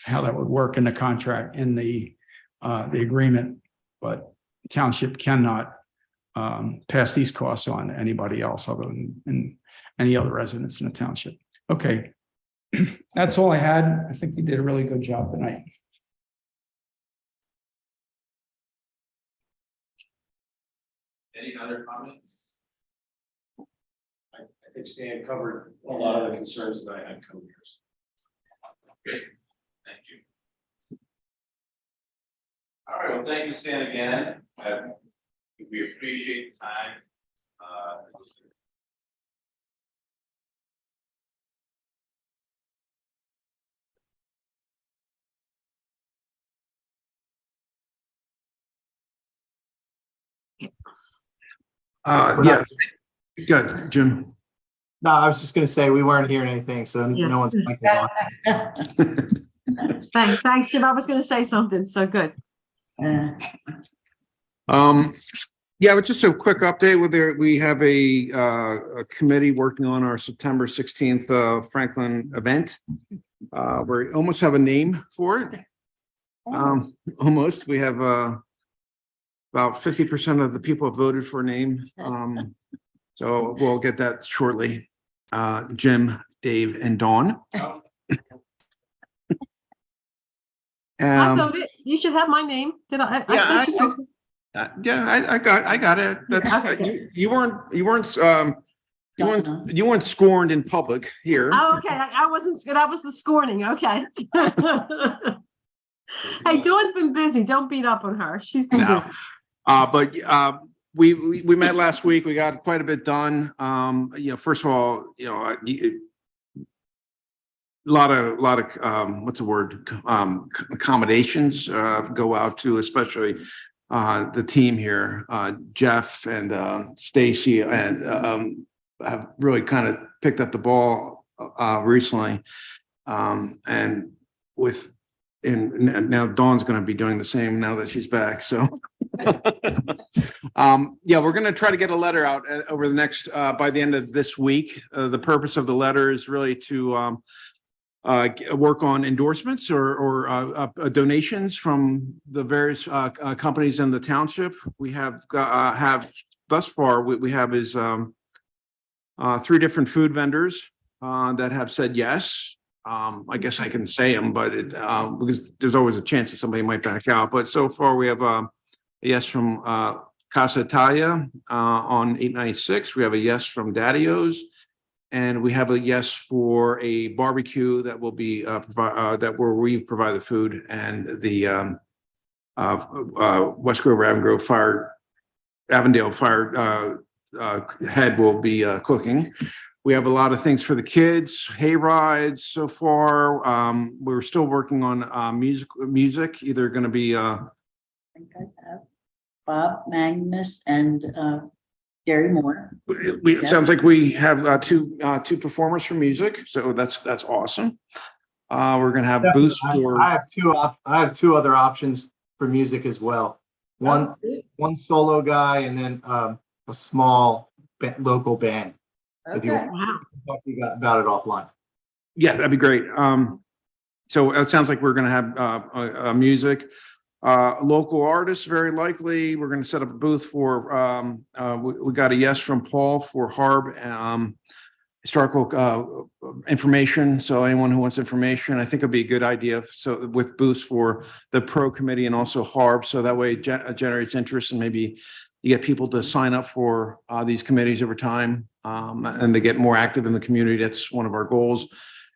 how that would work in the contract, in the agreement, but the township cannot pass these costs on to anybody else other than any other residents in the township. Okay, that's all I had. I think you did a really good job tonight. Any other comments? I think Stan covered a lot of the concerns that I had come here. Great, thank you. All right, well, thank you, Stan, again. We appreciate the time. Yeah, good, Jim. No, I was just gonna say, we weren't hearing anything, so Yeah. no one's. Thanks, Jim. I was going to say something. So good. Yeah, but just a quick update. We have a committee working on our September 16th Franklin event. We almost have a name for it. Almost. We have about 50% of the people have voted for a name. So we'll get that shortly. Jim, Dave, and Dawn. I voted. You should have my name. Did I? I sent you something. Yeah, I got it. Okay. You weren't scorned in public here. Oh, okay. I wasn't. That was the scorning. Okay. Hey, Dawn's been busy. Don't beat up on her. She's been No. busy. But we met last week. We got quite a bit done. First of all, a lot of what's the word? Accommodations go out to, especially the team here, Jeff and Stacy, and have really kind of picked up the ball recently. And now Dawn's going to be doing the same now that she's back. So we're going to try to get a letter out over the next by the end of this week. The purpose of the letter is really to work on endorsements or donations from the various companies in the township. We have thus far we have is 3 different food vendors that have said yes. I guess I can say them, but because there's always a chance that somebody might back out. But so far we have a yes from Casa Italia on 896. We have a yes from Daddy-O's. And we have a yes for a barbecue that will be that where we provide the food, and the West Grove Avondale Fire head will be cooking. We have a lot of things for the kids, hay rides so far. We're still working on music. Either going to be I think I have Bob Magnus and Gary Moore. it sounds like we have two performers for music, so that's awesome. We're gonna have booths for. I have 2 other options for music as well. One solo guy, and then a small local band. If you Okay. want to talk to you about it offline. Yeah, that'd be great. So it sounds like we're gonna have music. Local artists, very likely. We're going to set up a booth for, we got a yes from Paul for Harb, historical information. So anyone who wants information, I think it'd be a good idea. So with booths for the pro committee and also Harb, so that way it generates interest, and maybe you get people to sign up for these committees over time, and they get more active in the community. That's one of our goals.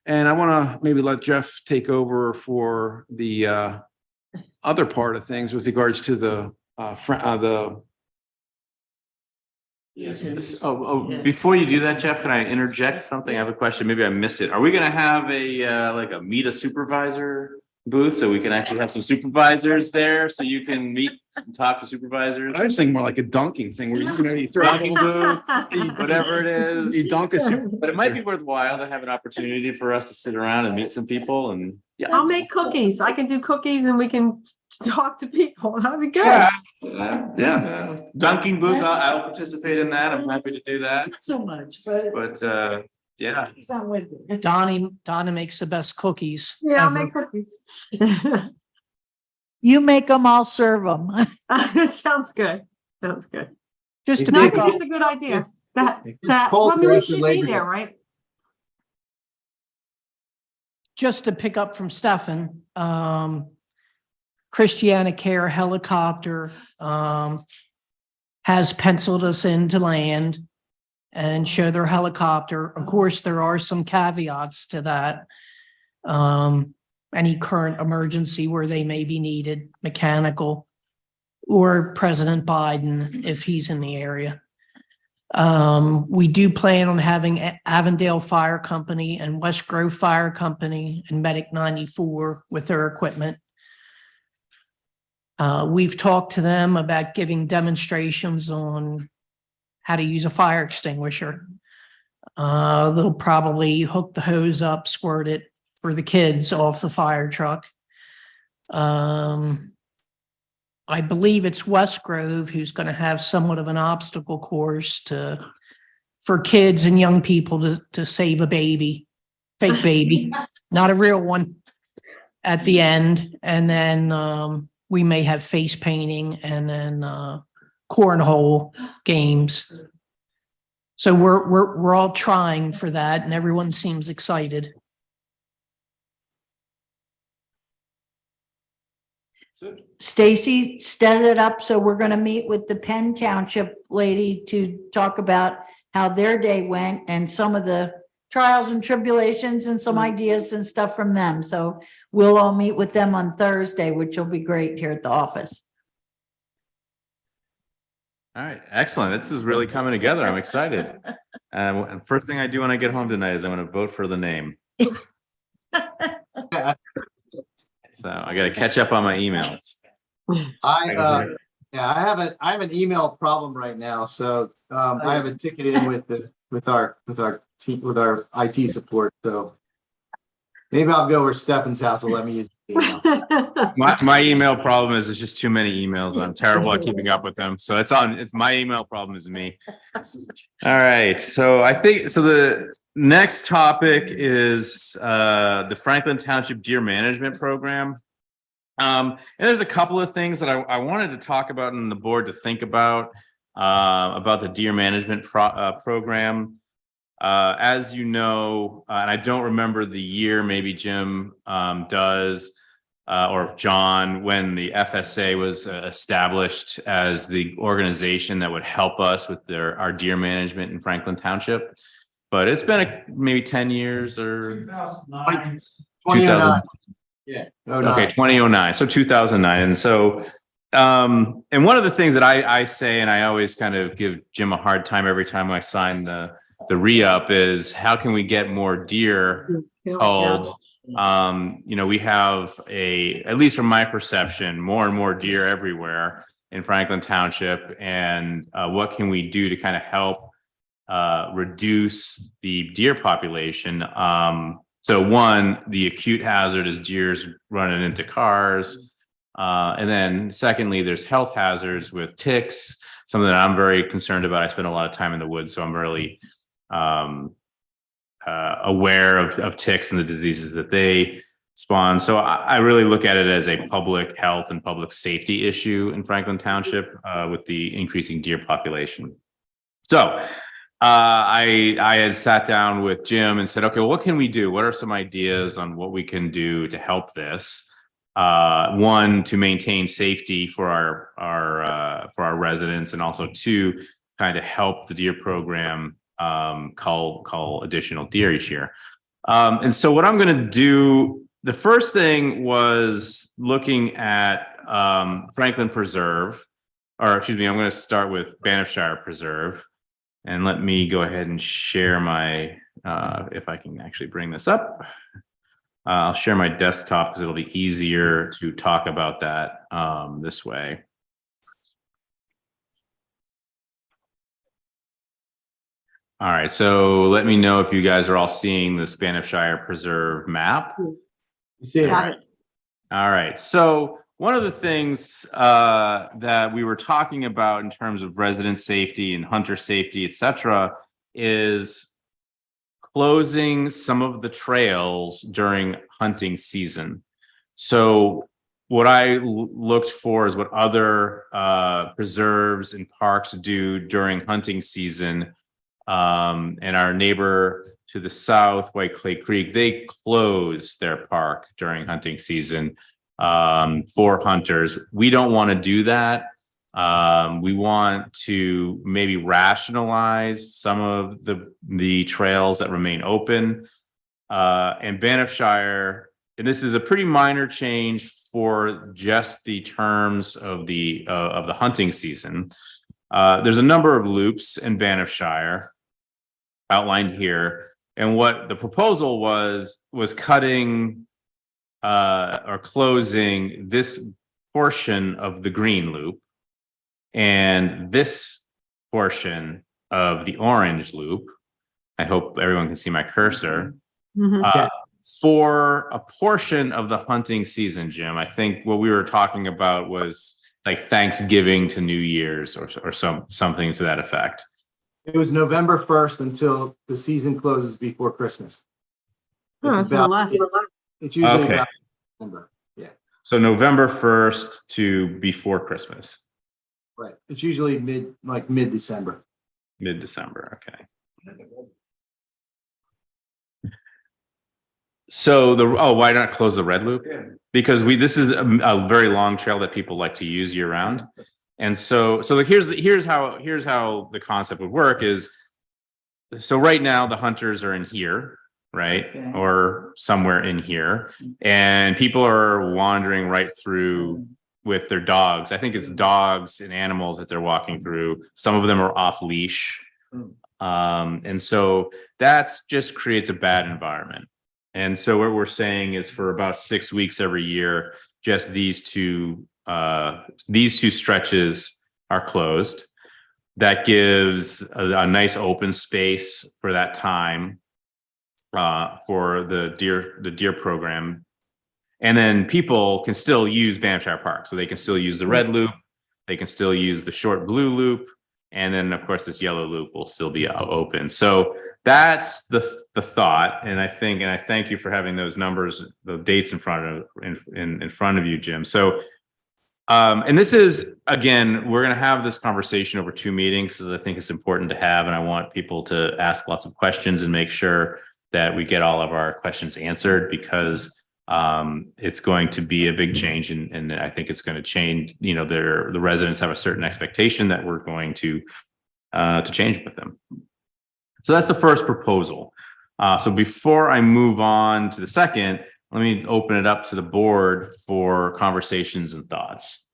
And I want to maybe let Jeff take over for the other part of things with regards to the Before you do that, Jeff, can I interject something? I have a question. Maybe I missed it. Are we gonna have a like a meet a supervisor booth, so we can actually have some supervisors there, so you can meet and talk to supervisors? I was thinking more like a dunking thing where you throw Dunking booth, whatever it is. you dunk a But it might be worthwhile to have an opportunity for us to sit around and meet some people, and I'll make cookies. I can do cookies and we can talk to people. That'd be good. yeah. Dunking booth, I'll participate in that. I'm happy to do that. Not so much, but But yeah. it's not with it. Donna makes the best cookies. Yeah, I'll ever. make cookies. You make them, I'll serve them. That sounds good. Sounds good. Just to No, I pick think up, it's a good idea. That, It's cold well, I mean, for we us in should be Labor there, Day. right? just to pick up from Stefan, Christiana Care Helicopter, has penciled us in to land and show their helicopter. Of course, there are some caveats to that. Any current emergency where they may be needed, mechanical, or President Biden if he's in the area. We do plan on having Avondale Fire Company and West Grove Fire Company and Medic 94 with their equipment. We've talked to them about giving demonstrations on how to use a fire extinguisher. They'll probably hook the hose up, squirt it for the kids off the fire truck. I believe it's West Grove who's going to have somewhat of an obstacle course for kids and young people to save a baby, fake baby, not a real one at the end. And then we may have face painting and then cornhole games. So we're all trying for that, and everyone seems excited. Stacy set it up, so we're gonna meet with the Penn Township lady to talk about how their day went and some of the trials and tribulations and some ideas and stuff from them. So we'll all meet with them on Thursday, which will be great here at the office. All right, excellent. This is really coming together. I'm excited. And first thing I do when I get home tonight is I'm going to vote for the name. So I got to catch up on my emails. I have an email problem right now, so I have a ticket in with our team, with our IT support, so maybe I'll go over Stefan's house and let me use the email. My email problem is it's just too many emails. I'm terrible at keeping up with them. So it's my email problem is me. All right. So I think the next topic is the Franklin Township Deer Management Program. And there's a couple of things that I wanted to talk about and the board to think about the deer management program. As you know, and I don't remember the year, maybe Jim does, or John, when the FSA was established as the organization that would help us with our deer management in Franklin Township. But it's been maybe 10 years or 2009. 2009. Yeah. Okay, 2009. So 2009. And so, and one of the things that I say, and I always kind of give Jim a hard time every time I sign the re-up, is how can we get more deer culled? We have at least from my perception, more and more deer everywhere in Franklin Township. And what can we do to kind of help reduce the deer population? So one, the acute hazard is deers running into cars. And then secondly, there's health hazards with ticks, something that I'm very concerned about. I spend a lot of time in the woods, so I'm really aware of ticks and the diseases that they spawn. So I really look at it as a public health and public safety issue in Franklin Township with the increasing deer population. So I had sat down with Jim and said, okay, well, what can we do? What are some ideas on what we can do to help this? One, to maintain safety for our residents, and also two, kind of help the deer program cull additional deer each year. And so what I'm going to do, the first thing was looking at Franklin Preserve, or excuse me, I'm going to start with Banffshire Preserve. And let me go ahead and share my, if I can actually bring this up. I'll share my desktop because it'll be easier to talk about that this way. All right, so let me know if you guys are all seeing the Banffshire Preserve map. You see it? Got it. All right, so one of the things that we were talking about in terms of resident safety and hunter safety, et cetera, is closing some of the trails during hunting season. So what I looked for is what other preserves and parks do during hunting season. And our neighbor to the south, White Clay Creek, they close their park during hunting season for hunters. We don't want to do that. We want to maybe rationalize some of the trails that remain open. And Banffshire, and this is a pretty minor change for just the terms of the hunting season. There's a number of loops in Banffshire outlined here, and what the proposal was cutting or closing this portion of the green loop and this portion of the orange loop. I hope everyone can see my cursor. Mhm. For a portion of the hunting season, Jim, I think what we were talking about was like Thanksgiving to New Year's or something to that effect. It was November 1st until the season closes before Christmas. Oh, It's that's a less. It's usually Okay. about November. Yeah, So November 1st to before Christmas, right. It's usually mid-December. mid-December. Okay. So why not close the red loop? Because this is a very long trail that people like to use year round. And so here's how the concept would work is, so right now the hunters are in here, right? Okay. Or somewhere in here, and people are wandering right through with their dogs. I think it's dogs and animals that they're walking through. Some of them are off leash. And so that's just creates a bad environment. And so what we're saying is for about 6 weeks every year, just these two stretches are closed. That gives a nice open space for that time for the deer program. And then people can still use Banffshire Park. So they can still use the red loop. They can still use the short blue loop. And then of course this yellow loop will still be open. So that's the thought. And I thank you for having those numbers, the dates in front of you, Jim. So and this is, again, we're going to have this conversation over 2 meetings because I think it's important to have, and I want people to ask lots of questions and make sure that we get all of our questions answered, because it's going to be a big change, and I think it's going to change. You know, the residents have a certain expectation that we're going to change with them. So that's the first proposal. So before I move on to the second, let me open it up to the board for conversations and thoughts.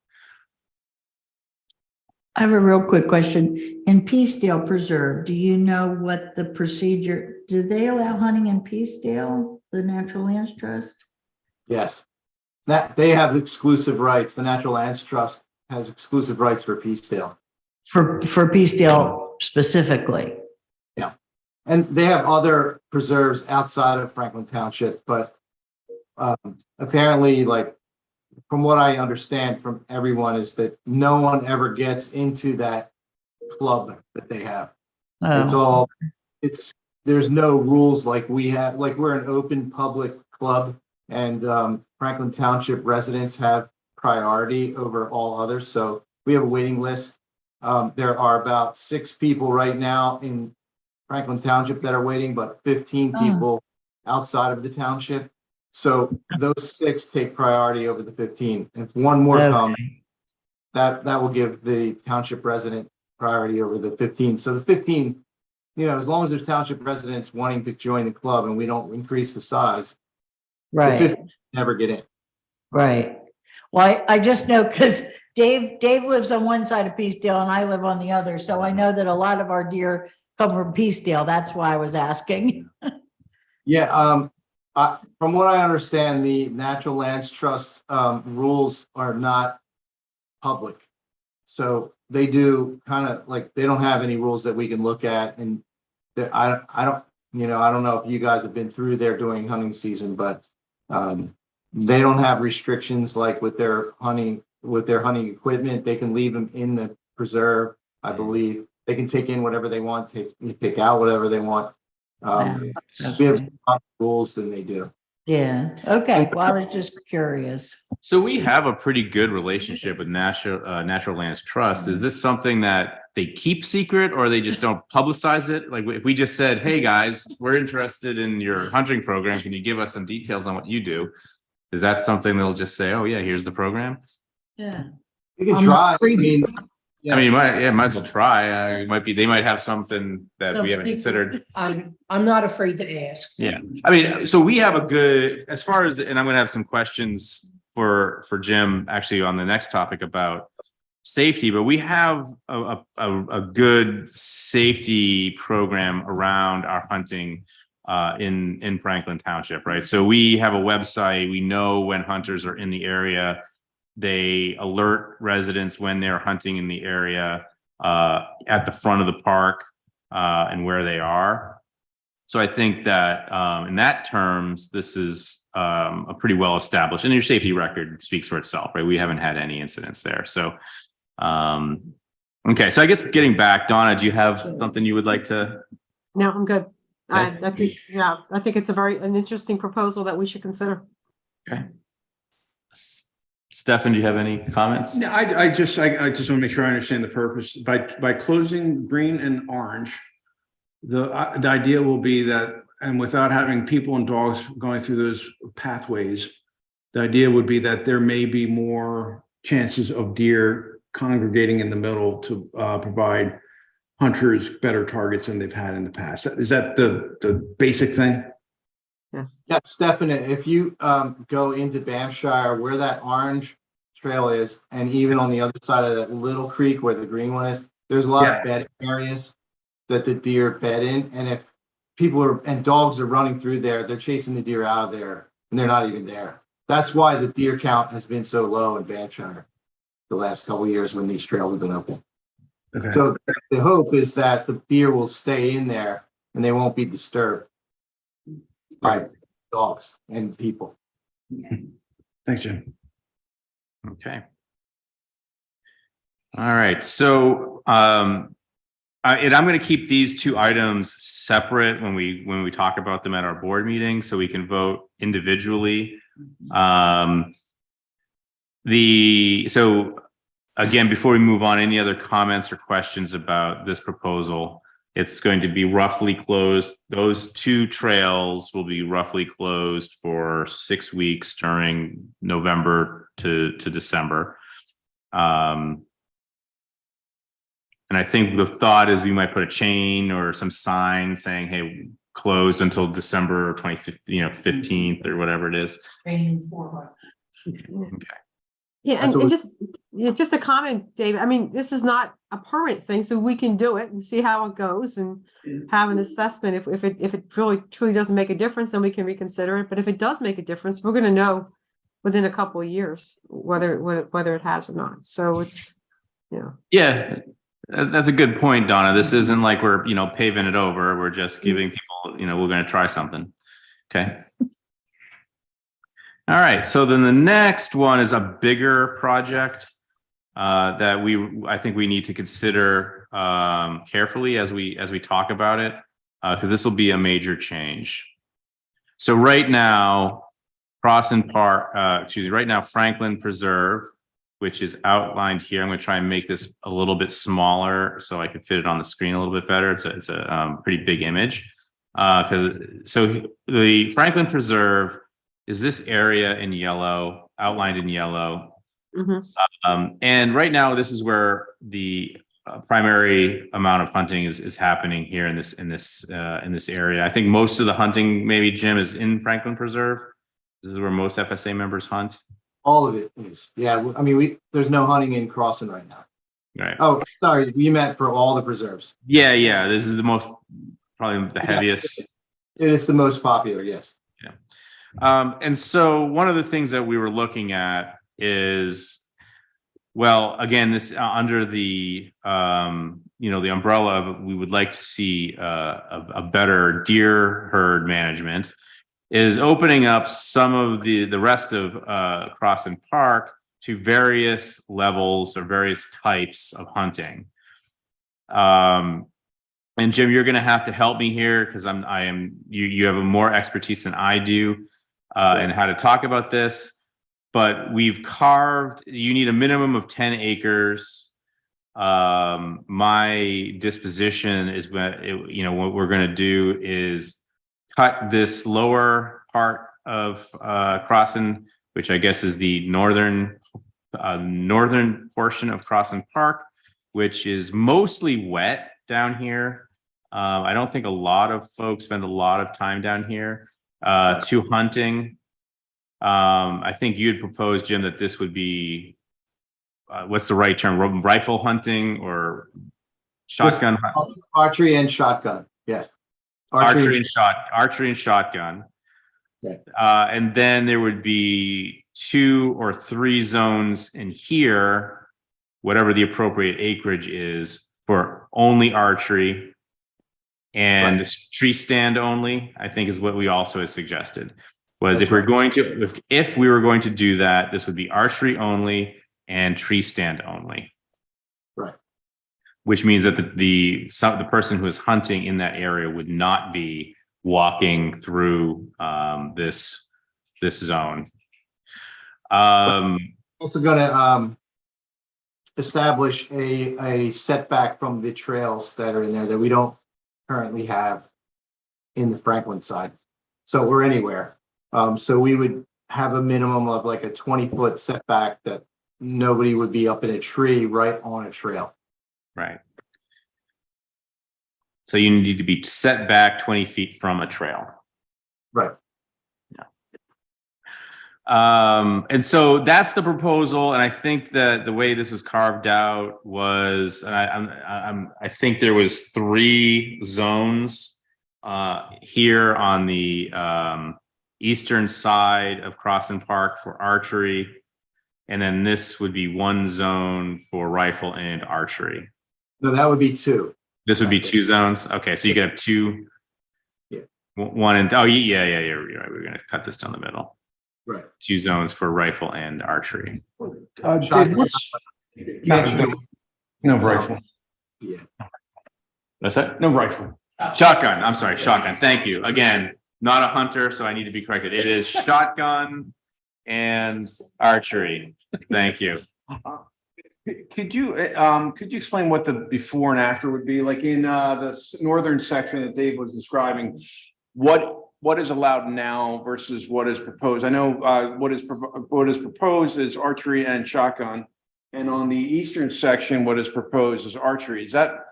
I have a real quick question. In Peacedale Preserve, do you know what the procedure, do they allow hunting in Peacedale, the Natural Lands Trust? Yes. That they have exclusive rights. The Natural Lands Trust has exclusive rights for Peacedale. For Peacedale specifically? Yeah. And they have other preserves outside of Franklin Township, but apparently, like, from what I understand from everyone, is that no one ever gets into that club that they have. Oh. There's no rules like we have. Like, we're an open public club, and Franklin Township residents have priority over all others. So we have a waiting list. There are about 6 people right now in Franklin Township that are waiting, but 15 people outside of the township. So those 6 take priority over the 15. If one more comes, that will give the township resident priority over the 15. So the 15, you know, as long as there's township residents wanting to join the club and we don't increase the size, Right. the 15 never get in. Right. Well, I just know because Dave lives on one side of Peacedale and I live on the other. So I know that a lot of our deer come from Peacedale. That's why I was asking. Yeah. From what I understand, the Natural Lands Trust rules are not public. So they do kind of like, they don't have any rules that we can look at. And I don't know if you guys have been through there during hunting season, but they don't have restrictions like with their hunting equipment. They can leave them in the preserve, I believe. They can take in whatever they want, take out whatever they want. We have more rules than they do. Yeah. Okay. Well, I was just curious. So we have a pretty good relationship with Natural Lands Trust. Is this something that they keep secret, or they just don't publicize it? Like, if we just said, hey guys, we're interested in your hunting program, can you give us some details on what you do? Is that something they'll just say, oh yeah, here's the program? Yeah. You can I'm try. not free. Yeah. I mean, might as well try. They might have something that we haven't considered. I'm not afraid to ask. Yeah, I mean, so we have a good, as far as, and I'm going to have some questions for Jim actually on the next topic about safety, but we have a good safety program around our hunting in Franklin Township, right? So we have a website. We know when hunters are in the area. They alert residents when they're hunting in the area at the front of the park and where they are. So I think that in that terms, this is a pretty well established, and your safety record speaks for itself, right? We haven't had any incidents there. So, okay. So I guess getting back, Donna, do you have something you would like to? No, I'm good. I think it's an interesting proposal that we should consider. Okay. Stefan, do you have any comments? No, I just want to make sure I understand the purpose. By closing green and orange, the idea will be that, and without having people and dogs going through those pathways, the idea would be that there may be more chances of deer congregating in the middle to provide hunters better targets than they've had in the past. Is that the basic thing? Yes. Yeah, Stefan, if you go into Banffshire, where that orange trail is, and even on the other side of that little creek where the green one is, there's a lot of bedding areas that the deer bed in, and if people are, and dogs are running through there, they're chasing the deer out of there, and they're not even there. That's why the deer count has been so low in Banshire the last couple of years when these trails have been open. Okay. So the hope is that the deer will stay in there and they won't be disturbed by dogs and people. Thanks, Jim. Okay. All right, so and I'm going to keep these two items separate when we talk about them at our board meeting, so we can vote individually. So again, before we move on, any other comments or questions about this proposal? It's going to be roughly closed. Those two trails will be roughly closed for 6 weeks during November to December. And I think the thought is we might put a chain or some sign saying, hey, closed until December 25th, 15th or whatever it is. Okay. Yeah, and just a comment, David. I mean, this is not a permanent thing, so we can do it and see how it goes and have an assessment. If it really truly doesn't make a difference, then we can reconsider it. But if it does make a difference, we're going to know within a couple of years whether it has or not. So it's, Yeah, that's a good point, Donna. This isn't like we're paving it over. We're just giving people, we're going to try something. Okay. All right, so then the next one is a bigger project that I think we need to consider carefully as we talk about it, because this will be a major change. So right now, Franklin Preserve, which is outlined here. I'm going to try and make this a little bit smaller so I can fit it on the screen a little bit better. It's a pretty big image. So the Franklin Preserve is this area in yellow, outlined in yellow. And right now, this is where the primary amount of hunting is happening here in this area. I think most of the hunting, maybe Jim, is in Franklin Preserve. This is where most FSA members hunt. All of it is. Yeah, I mean, there's no hunting in Crossan right now. Right. Oh, sorry, you meant for all the preserves. Yeah. This is probably the heaviest. It is the most popular, yes. Yeah. And so one of the things that we were looking at is, well, again, this under the the umbrella of we would like to see a better deer herd management, is opening up some of the rest of Crossan Park to various levels or various types of hunting. And Jim, you're going to have to help me here because you have more expertise than I do in how to talk about this. But you need a minimum of 10 acres. My disposition is what we're going to do is cut this lower part of Crossan, which I guess is the northern portion of Crossan Park, which is mostly wet down here. I don't think a lot of folks spend a lot of time down here to hunting. I think you'd propose, Jim, that this would be what's the right term? Rifle hunting or shotgun? Archery and shotgun. Yes. Archery and shotgun. Yeah. And then there would be 2 or 3 zones in here, whatever the appropriate acreage is, for only archery and tree stand only, I think is what we also had suggested. Was if we were going to do that, this would be archery only and tree stand only. Right. Which means that the person who is hunting in that area would not be walking through this zone. Also going to establish a setback from the trails that are in there that we don't currently have in the Franklin side. So we're anywhere. So we would have a minimum of like a 20-foot setback that nobody would be up in a tree right on a trail. Right. So you need to be set back 20 feet from a trail. Right. Yeah. And so that's the proposal, and I think that the way this was carved out was, and I think there was 3 zones here on the eastern side of Crossan Park for archery, and then this would be 1 zone for rifle and archery. No, that would be 2. This would be 2 zones. Okay, so you could have 2. Yeah. 1 and oh yeah, you're right. We're gonna cut this down the middle. Right. 2 zones for rifle and archery. Dave, what's? No rifle. Yeah. What's that? No rifle. Shotgun. I'm sorry, shotgun. Thank you. Again, not a hunter, so I need to be corrected. It is shotgun and archery. Thank you. Could you explain what the before and after would be like in the northern section that Dave was describing? What is allowed now versus what is proposed? I know what is proposed is archery and shotgun, and on the eastern section, what is proposed is archery. Is that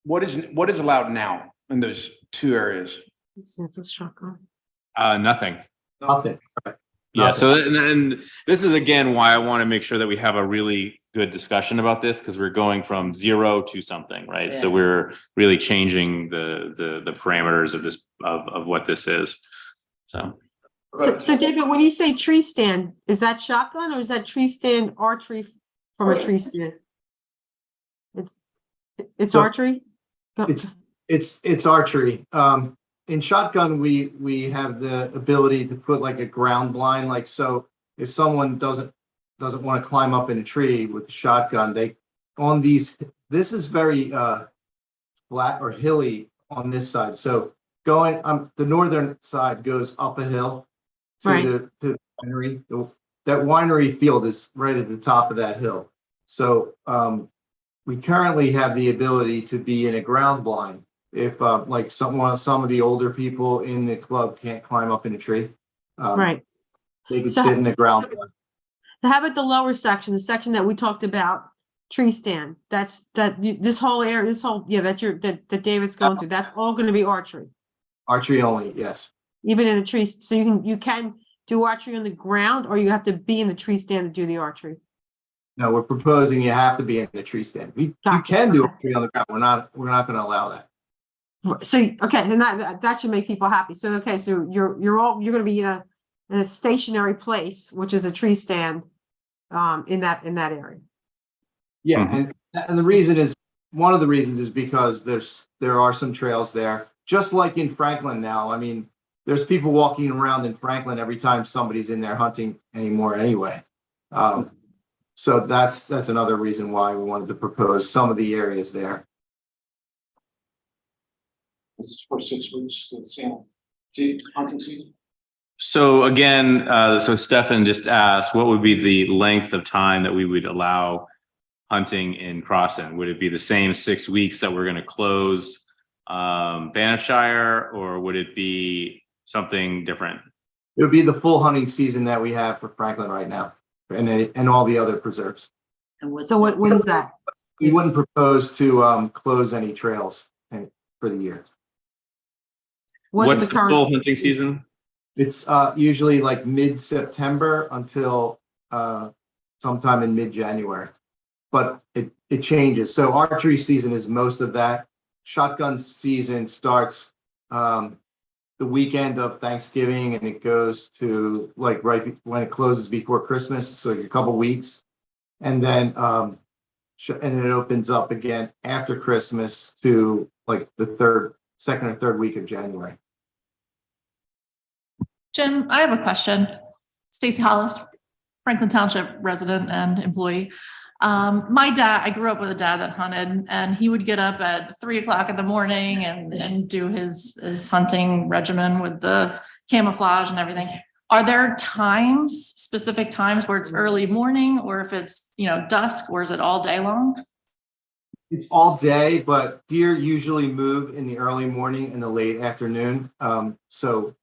what is allowed now in those 2 areas? Let's see if it's shotgun. Nothing. Nothing. Yeah. So and this is again why I want to make sure that we have a really good discussion about this, because we're going from 0 to something, right? So Yeah. we're really changing the parameters of this of what this is. So So David, when you say tree stand, is that shotgun or is that tree stand archery from a tree stand? It's So- archery? Go- It's archery. In shotgun, we have the ability to put like a ground blind, like, so if someone doesn't want to climb up in a tree with a shotgun, this is very flat or hilly on this side. So going, the northern side goes up a hill Right. to the winery. That winery field is right at the top of that hill. So we currently have the ability to be in a ground blind. If like some of the older people in the club can't climb up in a tree, Right. they could So- sit in the ground blind. How about the lower section, the section that we talked about, tree stand? This whole area, that David's going through, that's all gonna be archery, Archery only, yes. even in the trees. So you can do archery on the ground, or you have to be in the tree stand to do the archery. No, we're proposing you have to be in the tree stand. You Gotcha, can do okay. archery on the ground. We're not gonna allow that. So, okay, and that should make people happy. So, okay, so you're gonna be in a stationary place, which is a tree stand, in that area. Yeah, Mhm. and the reason is, one of the reasons is because there are some trails there, just like in Franklin now. I mean, there's people walking around in Franklin every time somebody's in there hunting anymore anyway. So that's another reason why we wanted to propose some of the areas there. This is for 6 weeks, hunting season. So again, so Stefan just asked, what would be the length of time that we would allow hunting in Crossan? Would it be the same 6 weeks that we're going to close Banffshire, or would it be something different? It would be the full hunting season that we have for Franklin right now, and all the other preserves. And what's So what is that? We wouldn't propose to close any trails for the year. What's the full current? hunting season? It's usually like mid-September until sometime in mid-January. But it changes. So archery season is most of that. Shotgun season starts the weekend of Thanksgiving, and it goes to like right when it closes before Christmas, so like a couple weeks. And then it opens up again after Christmas to like the second or third week of January. Jim, I have a question. Stacy Hollis, Franklin Township resident and employee. My dad, I grew up with a dad that hunted, and he would get up at 3 o'clock in the morning and do his hunting regimen with the camouflage and everything. Are there times, specific times where it's early morning, or if it's, dusk, or is it all day long? It's all day, but deer usually move in the early morning and the late afternoon. So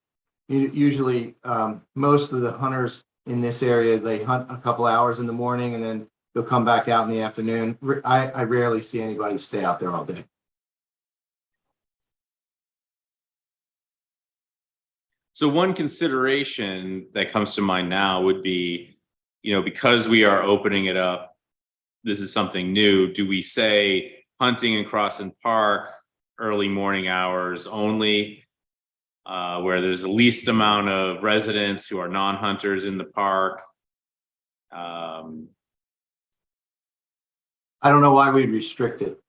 usually most of the hunters in this area, they hunt a couple hours in the morning and then they'll come back out in the afternoon. I rarely see anybody stay out there all day. So one consideration that comes to mind now would be, because we are opening it up, this is something new. Do we say hunting in Crossan Park, early morning hours only? Where there's the least amount of residents who are non-hunters in the park. I don't know why we'd restrict it.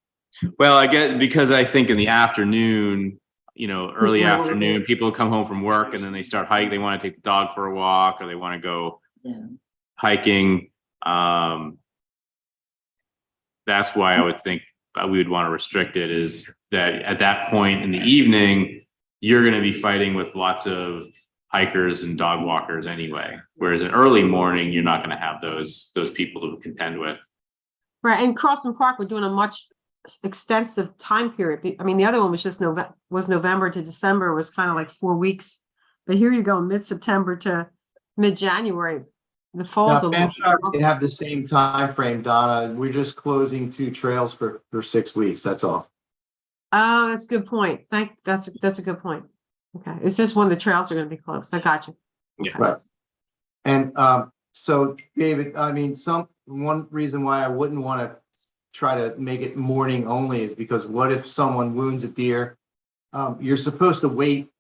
Well, I get, because I think in the afternoon, early People afternoon, people come home from work and then they start hiking. They want to take the dog for a walk, or they want to go Yeah. hiking. That's why I would think we would want to restrict it, is that at that point in the evening, you're going to be fighting with lots of hikers and dog walkers anyway. Whereas in early morning, you're not going to have those people to contend with. Right, and Crossan Park, we're doing a much extensive time period. I mean, the other one was just November to December, was kind of like 4 weeks. But here you go, mid-September to mid-January. The fall's a little. They have the same time frame, Donna. We're just closing 2 trails for 6 weeks. That's all. Oh, that's a good point. That's a good point. Okay, it's just when the trails are going to be closed. I got you. Yeah. Okay. Right. And so, David, I mean, one reason why I wouldn't want to try to make it morning only is because what if someone wounds a deer? You're supposed to wait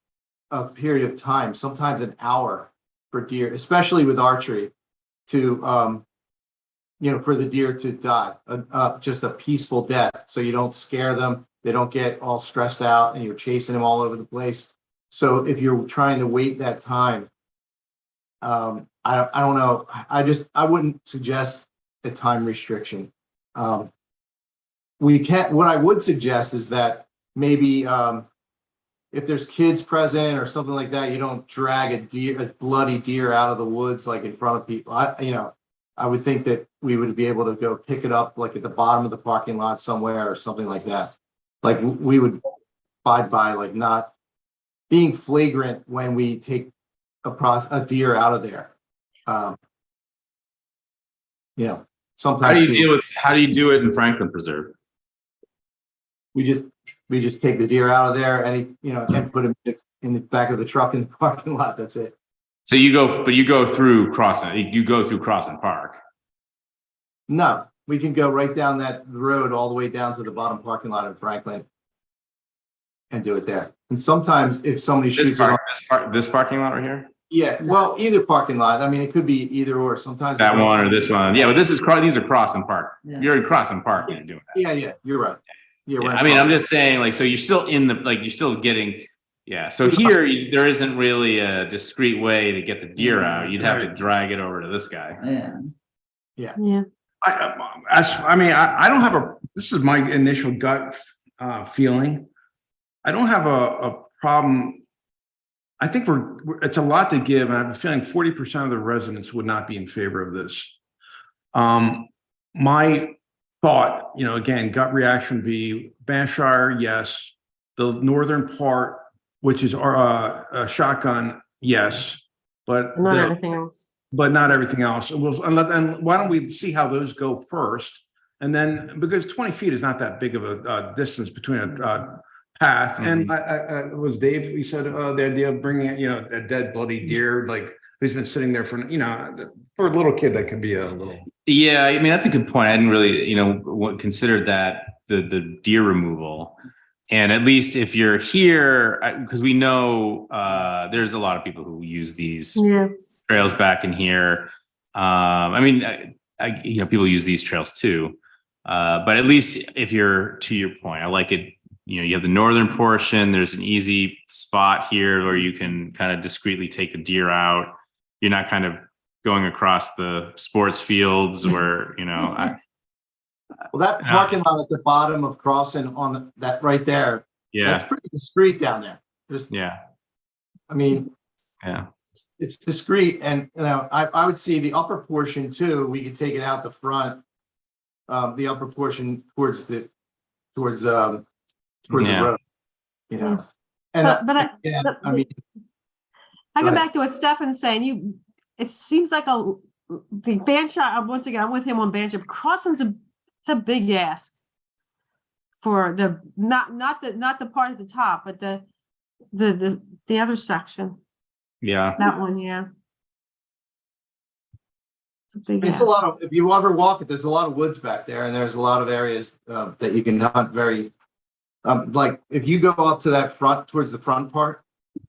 a period of time, sometimes an hour, for deer, especially with archery, to for the deer to die, just a peaceful death, so you don't scare them, they don't get all stressed out, and you're chasing them all over the place. So if you're trying to wait that time, I don't know. I wouldn't suggest a time restriction. What I would suggest is that maybe if there's kids present or something like that, you don't drag a bloody deer out of the woods like in front of people. I would think that we would be able to go pick it up like at the bottom of the parking lot somewhere or something like that. Like we would abide by like not being flagrant when we take a deer out of there. Sometimes How do you do it in Franklin Preserve? we just take the deer out of there and put him in the back of the truck in the parking lot. That's it. So you go through Crossan Park. No, we can go right down that road all the way down to the bottom parking lot in Franklin and do it there. And sometimes if somebody shoots This parking lot right here? yeah, well, either parking lot. I mean, it could be either or. Sometimes That one or this one? Yeah, but these are Crossan Park. Yeah. You're in Crossan Park when you're doing that. Yeah, you're right. Yeah, Yeah, I mean, I'm just saying, like, so you're still you're still getting, yeah. So here, there isn't really a discreet way to get the deer out. You'd have to drag it over to this guy. Yeah. Yeah. I don't have this is my initial gut feeling. I don't have a problem. I think it's a lot to give, and I have a feeling 40% of the residents would not be in favor of this. My thought, again, gut reaction would be Banshire, yes. The northern part, which is our shotgun, yes, but Not everything else. But not everything else. And why don't we see how those go first? And then, because 20 feet is not that big of a distance between a path. And it was Dave, we said the idea of bringing a dead bloody deer, like who's been sitting there for a little kid, that could be a little. Yeah, I mean, that's a good point. I hadn't really, considered that the deer removal. And at least if you're here, because we know there's a lot of people who use these trails back in here. I mean, people use these trails too. But at least if you're, to your point, I like it. You have the northern portion. There's an easy spot here where you can kind of discreetly take the deer out. You're not kind of going across the sports fields where, well, that parking lot at the bottom of Crossan on that right there. Yeah. That's pretty discreet down there. I mean, it's discreet. And, I would see the upper portion too. We could take it out the front, the upper portion towards the road, And I go back to what Stefan's saying. It seems like the Banshire, once again, I'm with him on Banshire. Crossan's it's a big ask for the not the part at the top, but the other section. Yeah. That one, yeah. It's a big It's a ask. lot of, if you ever walk it, there's a lot of woods back there and there's a lot of areas that you can hunt very, like if you go up to that front, towards the front part,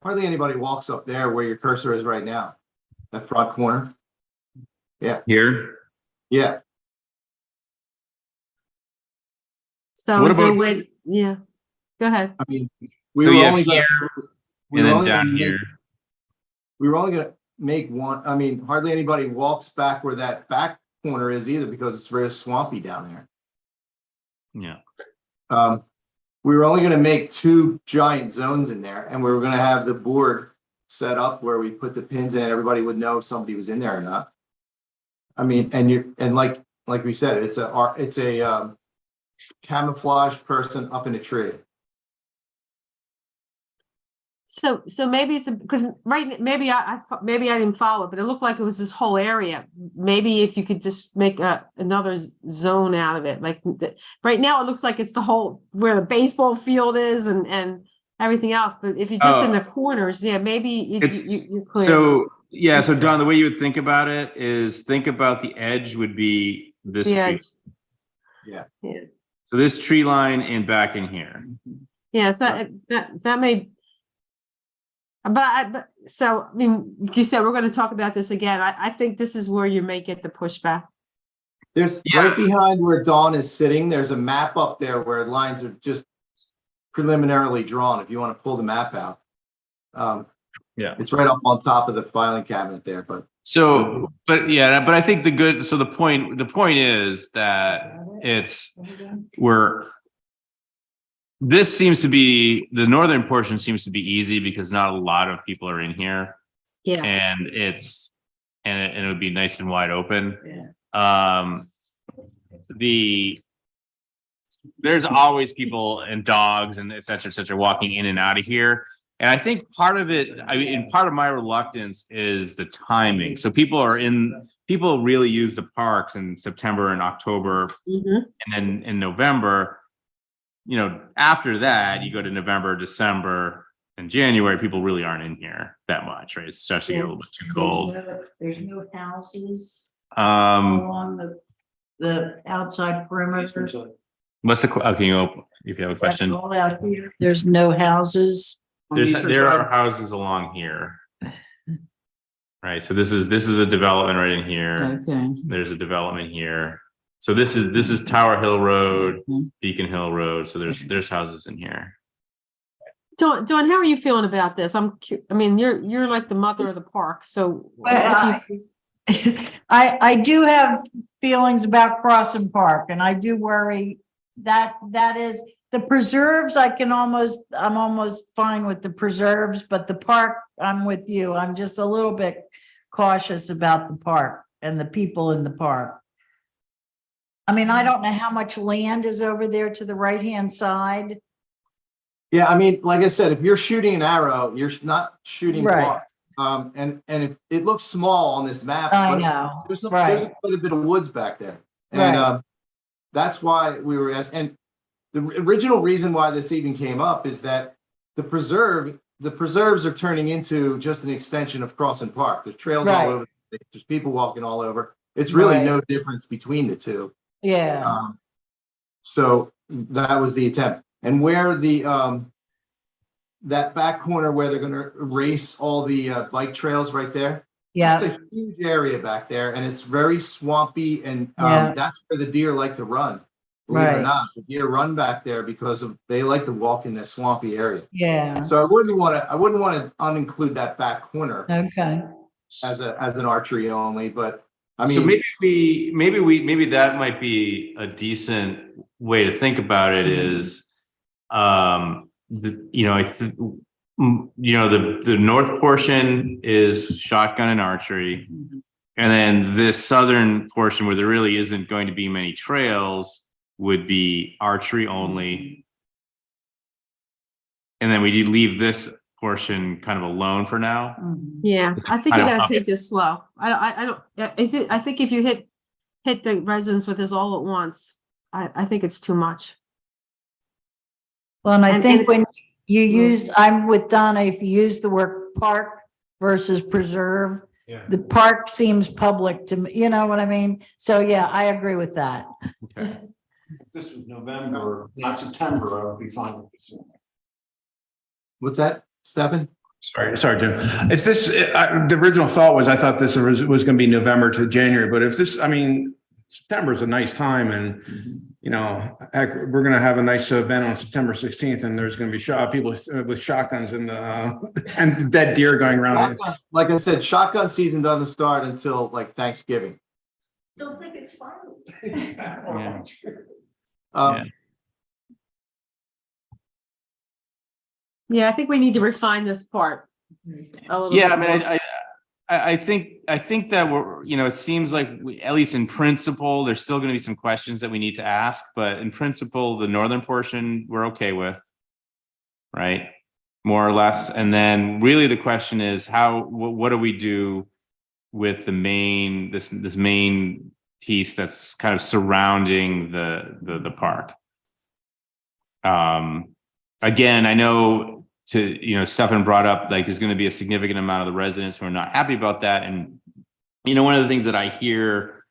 hardly anybody walks up there where your cursor is right now. That front corner. Here. Yeah. So What is there a about- way, yeah, go ahead. I mean, So we were you have only gonna, we And were then only gonna down make, here. we were only gonna make one, I mean, hardly anybody walks back where that back corner is either because it's very swampy down there. Yeah. We were only gonna make 2 giant zones in there and we were gonna have the board set up where we put the pins in and everybody would know if somebody was in there or not. I mean, and like we said, it's a camouflage person up in a tree. So maybe it's because maybe I didn't follow it, but it looked like it was this whole area. Maybe if you could just make another zone out of it, like right now it looks like it's the whole where the baseball field is and everything else. But if you're just in the corners, yeah, maybe you're clear. So yeah, so Don, the way you would think about it is think about the edge would be this The tree. edge. Yeah. Yeah. So this tree line and back in here. Yeah, so that may. But so I mean, like you said, we're going to talk about this again. I think this is where you may get the pushback. There's right behind where Dawn is sitting, there's a map up there where lines are just preliminarily drawn. If you want to pull the map out. Yeah. It's right up on top of the filing cabinet there, but So, but I think the point is that this seems to be, the northern portion seems to be easy because not a lot of people are in here. Yeah. And it would be nice and wide open. Yeah. There's always people and dogs and et cetera, walking in and out of here. And I think part of my reluctance is the timing. So people really use the parks in September and October, and then in November, after that, you go to November, December, and January, people really aren't in here that much, right? It starts to get a little bit too cold. There's no houses Um, along the outside perimeter. what's the, okay, if you have a question, All out here. There's no houses. there are houses along here. Right, so this is a development right in here. Okay. There's a development here. So this is Tower Hill Road, Mhm. Beacon Hill Road. So there's houses in here. Dawn, how are you feeling about this? I mean, you're like the mother of the park, so. Well, I do have feelings about Crossing Park, and I do worry that is the preserves. I'm almost fine with the preserves, but the park, I'm with you. I'm just a little bit cautious about the park and the people in the park. I mean, I don't know how much land is over there to the right-hand side. yeah, I mean, like I said, if you're shooting an arrow, you're not shooting Right. far. And it looks small on this map. I but know, There's right. quite a bit of woods back there. And Right. that's why we were asked, and the original reason why this even came up is that the preserves are turning into just an extension of Crossing Park. There's trails Right. all over. There's people walking all over. It's really Right. no difference between the two. Yeah, So that was the attempt. And where that back corner where they're gonna erase all the bike trails right there. It's yeah, a huge area back there and it's very swampy and Yeah. that's where the deer like to run. Believe it or Right. not, the deer run back there because they like to walk in that swampy area. yeah, So I wouldn't want to uninclude that back corner okay. as an archery only, but I So mean, maybe that might be a decent way to think about it is, the north portion is shotgun and archery. And then this southern portion where there really isn't going to be many trails would be archery only. And then we leave this portion kind of alone for now. Mhm. Yeah, I think I you don't- gotta take this slow. I think if you hit the residents with this all at once, I think it's too much. Well, and I And- think and- when you use, I'm with Donna, if you use the word park, versus preserve. Yeah. The park seems public to me, you know what I mean? So yeah, I agree with that. Okay. If this was November, not September, I would be fine with this. What's that, Stefan? Sorry, Jim. It's this, the original thought was, I thought this was going to be November to January, but if this, I mean, September is a nice time and, you know, heck, we're going to have a nice event on September 16th and there's going to be people with shotguns and and dead deer going around. Like I said, shotgun season doesn't start until like Thanksgiving. Still think it's fun. Yeah. Um, Yeah, I think we need to refine this part. a little Yeah, I bit mean, more. I think that we're, you know, it seems like at least in principle, there's still going to be some questions that we need to ask, but in principle, the northern portion, we're okay with. Right? More or less. And then really the question is what do we do with the main, this main piece that's kind of surrounding the park? Again, I know Stefan brought up, like, there's going to be a significant amount of the residents who are not happy about that. And, one of the things that I hear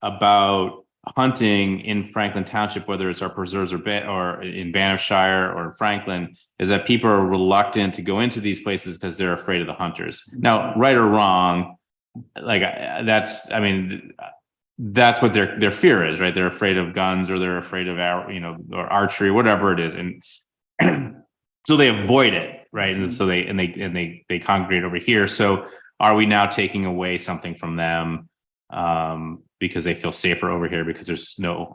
about hunting in Franklin Township, whether it's our preserves or in Banffshire or Franklin, is that people are reluctant to go into these places because they're afraid of the hunters. Now, right or wrong, like that's what their fear is, right? They're afraid of guns, or they're afraid of or archery, whatever it is, and so they avoid it, right? And so they congregate over here. So are we now taking away something from them because they feel safer over here because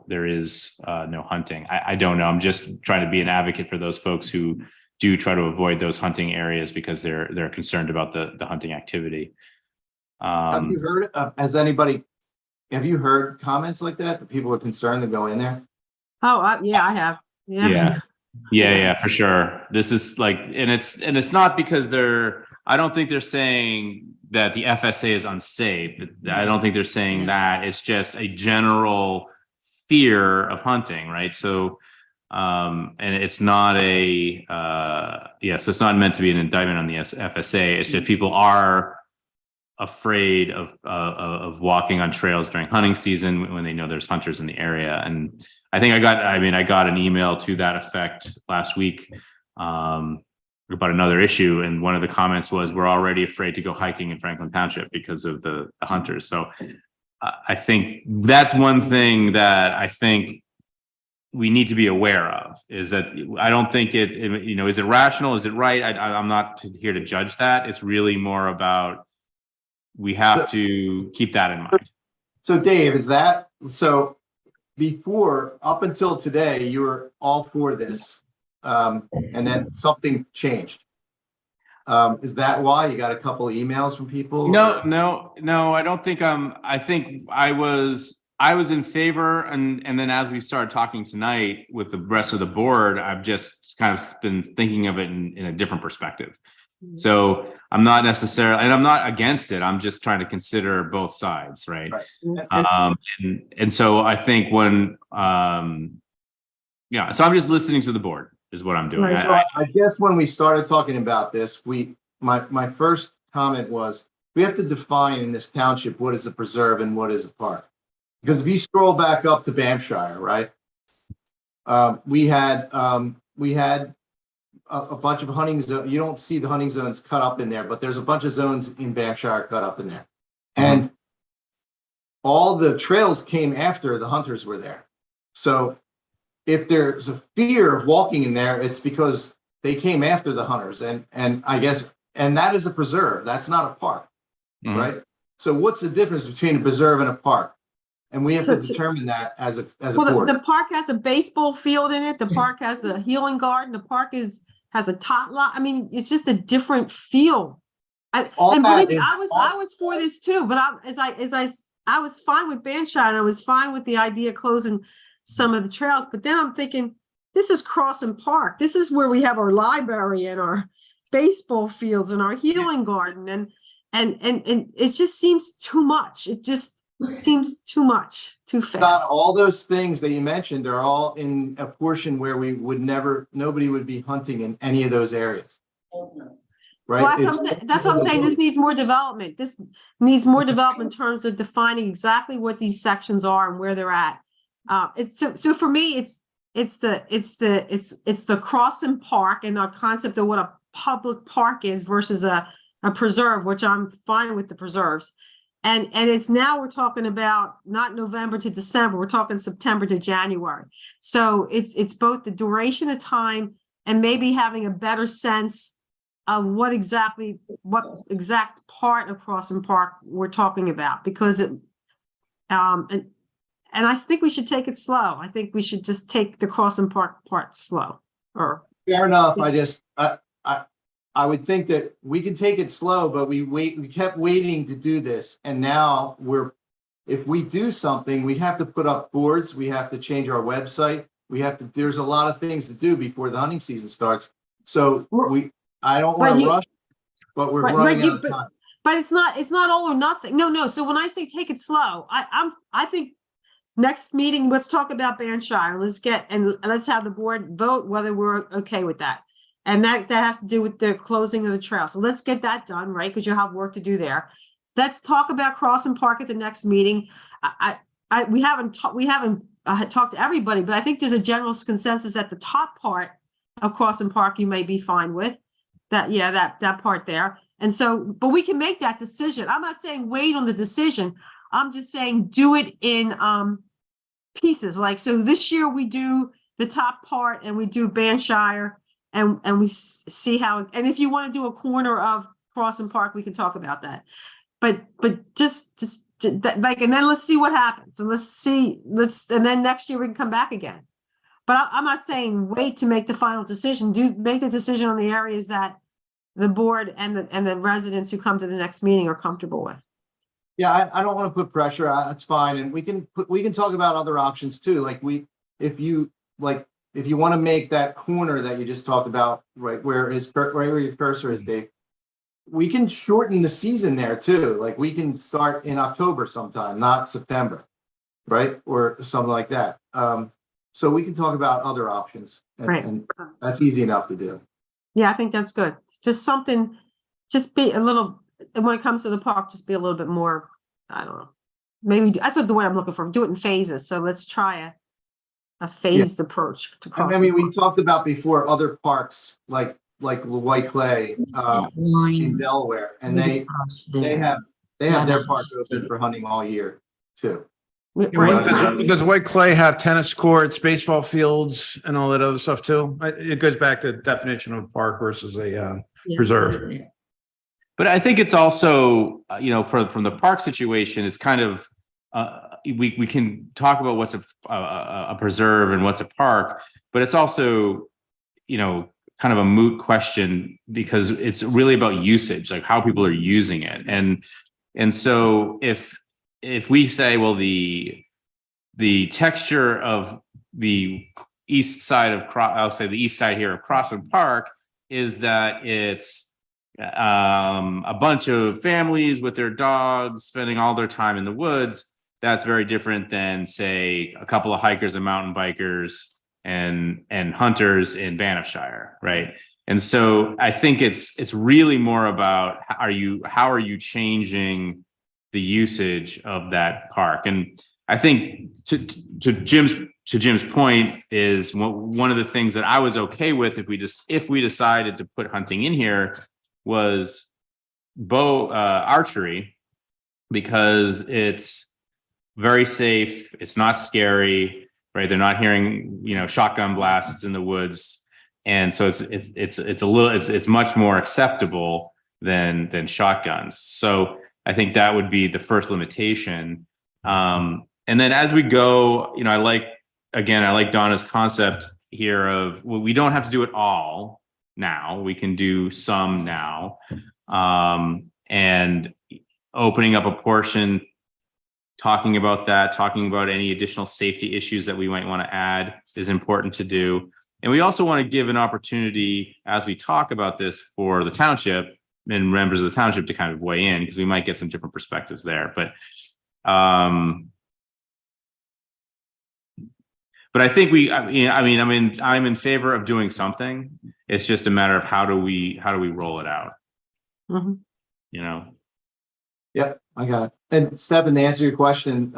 there is no hunting? I don't know. I'm just trying to be an advocate for those folks who do try to avoid those hunting areas because they're concerned about the hunting activity. have you heard, have you heard comments like that people are concerned to go in there? Oh, yeah, I have. Yeah, for sure. This is like, and it's not because I don't think they're saying that the FSA is unsafe. I don't think they're saying that. It's just a general fear of hunting, right? So, and it's not so it's not meant to be an indictment on the FSA. It's that people are afraid of walking on trails during hunting season when they know there's hunters in the area. And I think I got an email to that effect last week about another issue, and one of the comments was, we're already afraid to go hiking in Franklin Township because of the hunters. So I think that's one thing that I think we need to be aware of, is that I don't think is it rational? Is it right? I'm not here to judge that. It's really more about, we have to keep that in mind. So Dave, so before, up until today, you were all for this, and then something changed. Is that why you got a couple of emails from people? No, I don't think I think I was in favor, and then as we started talking tonight with the rest of the board, I've just kind of been thinking of it in a different perspective. So I'm not necessarily, and I'm not against it. I'm just trying to consider both sides, right? And so I think when, so I'm just listening to the board is what I'm doing. Right. So I guess when we started talking about this, my first comment was, we have to define in this township what is a preserve and what is a park. Because if you scroll back up to Banffshire, right? We had a bunch of hunting zones. You don't see the hunting zones cut up in there, but there's a bunch of zones in Banffshire cut up in there. And all the trails came after the hunters were there. So if there's a fear of walking in there, it's because they came after the hunters. And I guess, and that is a preserve. That's not a park, right? So what's the difference between a preserve and a park? And we have to determine that as a board. The park has a baseball field in it. The park has a healing garden. The park has a tot lot. I mean, it's just a different feel. And believe me, I was for this too, but I was fine with Banffshire, and I was fine with the idea of closing some of the trails. But then I'm thinking, this is Crossan Park. This is where we have our library and our baseball fields and our healing garden, and it just seems too much. It just seems too much, too fast. Not all those things that you mentioned are all in a portion where nobody would be hunting in any of those areas. Right? right? Well, that's what It's- I'm saying. That's what I'm saying. This needs more development. This needs more development in terms of defining exactly what these sections are and where they're at. It's so for me, it's the Crossing Park and our concept of what a public park is versus a preserve, which I'm fine with the preserves. And it's now we're talking about not November to December, we're talking September to January. So it's both the duration of time and maybe having a better sense of what exact part of Crossing Park we're talking about, because and I think we should take it slow. I think we should just take the Crossing Park part slow. Or Fair enough. I would think that we can take it slow, but we kept waiting to do this. And now if we do something, we have to put up boards, we have to change our website. There's a lot of things to do before the hunting season starts. So I don't want to rush, but we're running out of time. But it's not all or nothing. No. So when I say take it slow, I think next meeting, let's talk about Banshire. Let's have the board vote whether we're okay with that. And that has to do with the closing of the trail. So let's get that done, right? Because you'll have work to do there. Let's talk about Crossing Park at the next meeting. We haven't talked to everybody, but I think there's a general consensus at the top part of Crossing Park you may be fine with. That part there. And so, but we can make that decision. I'm not saying wait on the decision. I'm just saying do it in pieces. Like, so this year we do the top part and we do Banshire. And we see how, and if you want to do a corner of Crossing Park, we can talk about that. But just like, and then let's see what happens. And and then next year we can come back again. But I'm not saying wait to make the final decision. Make the decision on the areas that the board and the residents who come to the next meeting are comfortable with. Yeah, I don't want to put pressure. That's fine. And we can talk about other options too. Like if you want to make that corner that you just talked about, right where your cursor is, Dave, we can shorten the season there too. Like we can start in October sometime, not September, right? Or something like that. So we can talk about other options, and that's easy enough to do. Yeah, I think that's good. Just something, just be a little, when it comes to the park, just be a little bit more, I don't know. Maybe that's not the way I'm looking for. Do it in phases. So let's try a phased approach to Crossing I mean, we Park. talked about before other parks like White Clay in Delaware, and they have their park open for hunting all year too. Right. Does White Clay have tennis courts, baseball fields, and all that other stuff too? It goes back to the definition of a park versus a preserve. But I think it's also, from the park situation, it's kind of, we can talk about what's a preserve and what's a park, but it's also, kind of a moot question because it's really about usage, like how people are using it. And so if we say, well, the texture of the east side of, I'll say the east side here of Crossing Park is that it's a bunch of families with their dogs spending all their time in the woods. That's very different than, say, a couple of hikers and mountain bikers and hunters in Banffshire, right? And so I think it's really more about how are you changing the usage of that park? And I think to Jim's point is one of the things that I was okay with if we decided to put hunting in here was archery, because it's very safe, it's not scary, right? They're not hearing shotgun blasts in the woods, and so it's much more acceptable than shotguns. So I think that would be the first limitation. And then as we go, I like Donna's concept here of, well, we don't have to do it all now. We can do some now, and opening up a portion, talking about any additional safety issues that we might want to add is important to do. And we also want to give an opportunity as we talk about this for the township and members of the township to kind of weigh in, because we might get some different perspectives there. But I think I'm in favor of doing something. It's just a matter of how do we roll it out. Mhm. you know. Yep, I got it. And Stefan, to answer your question,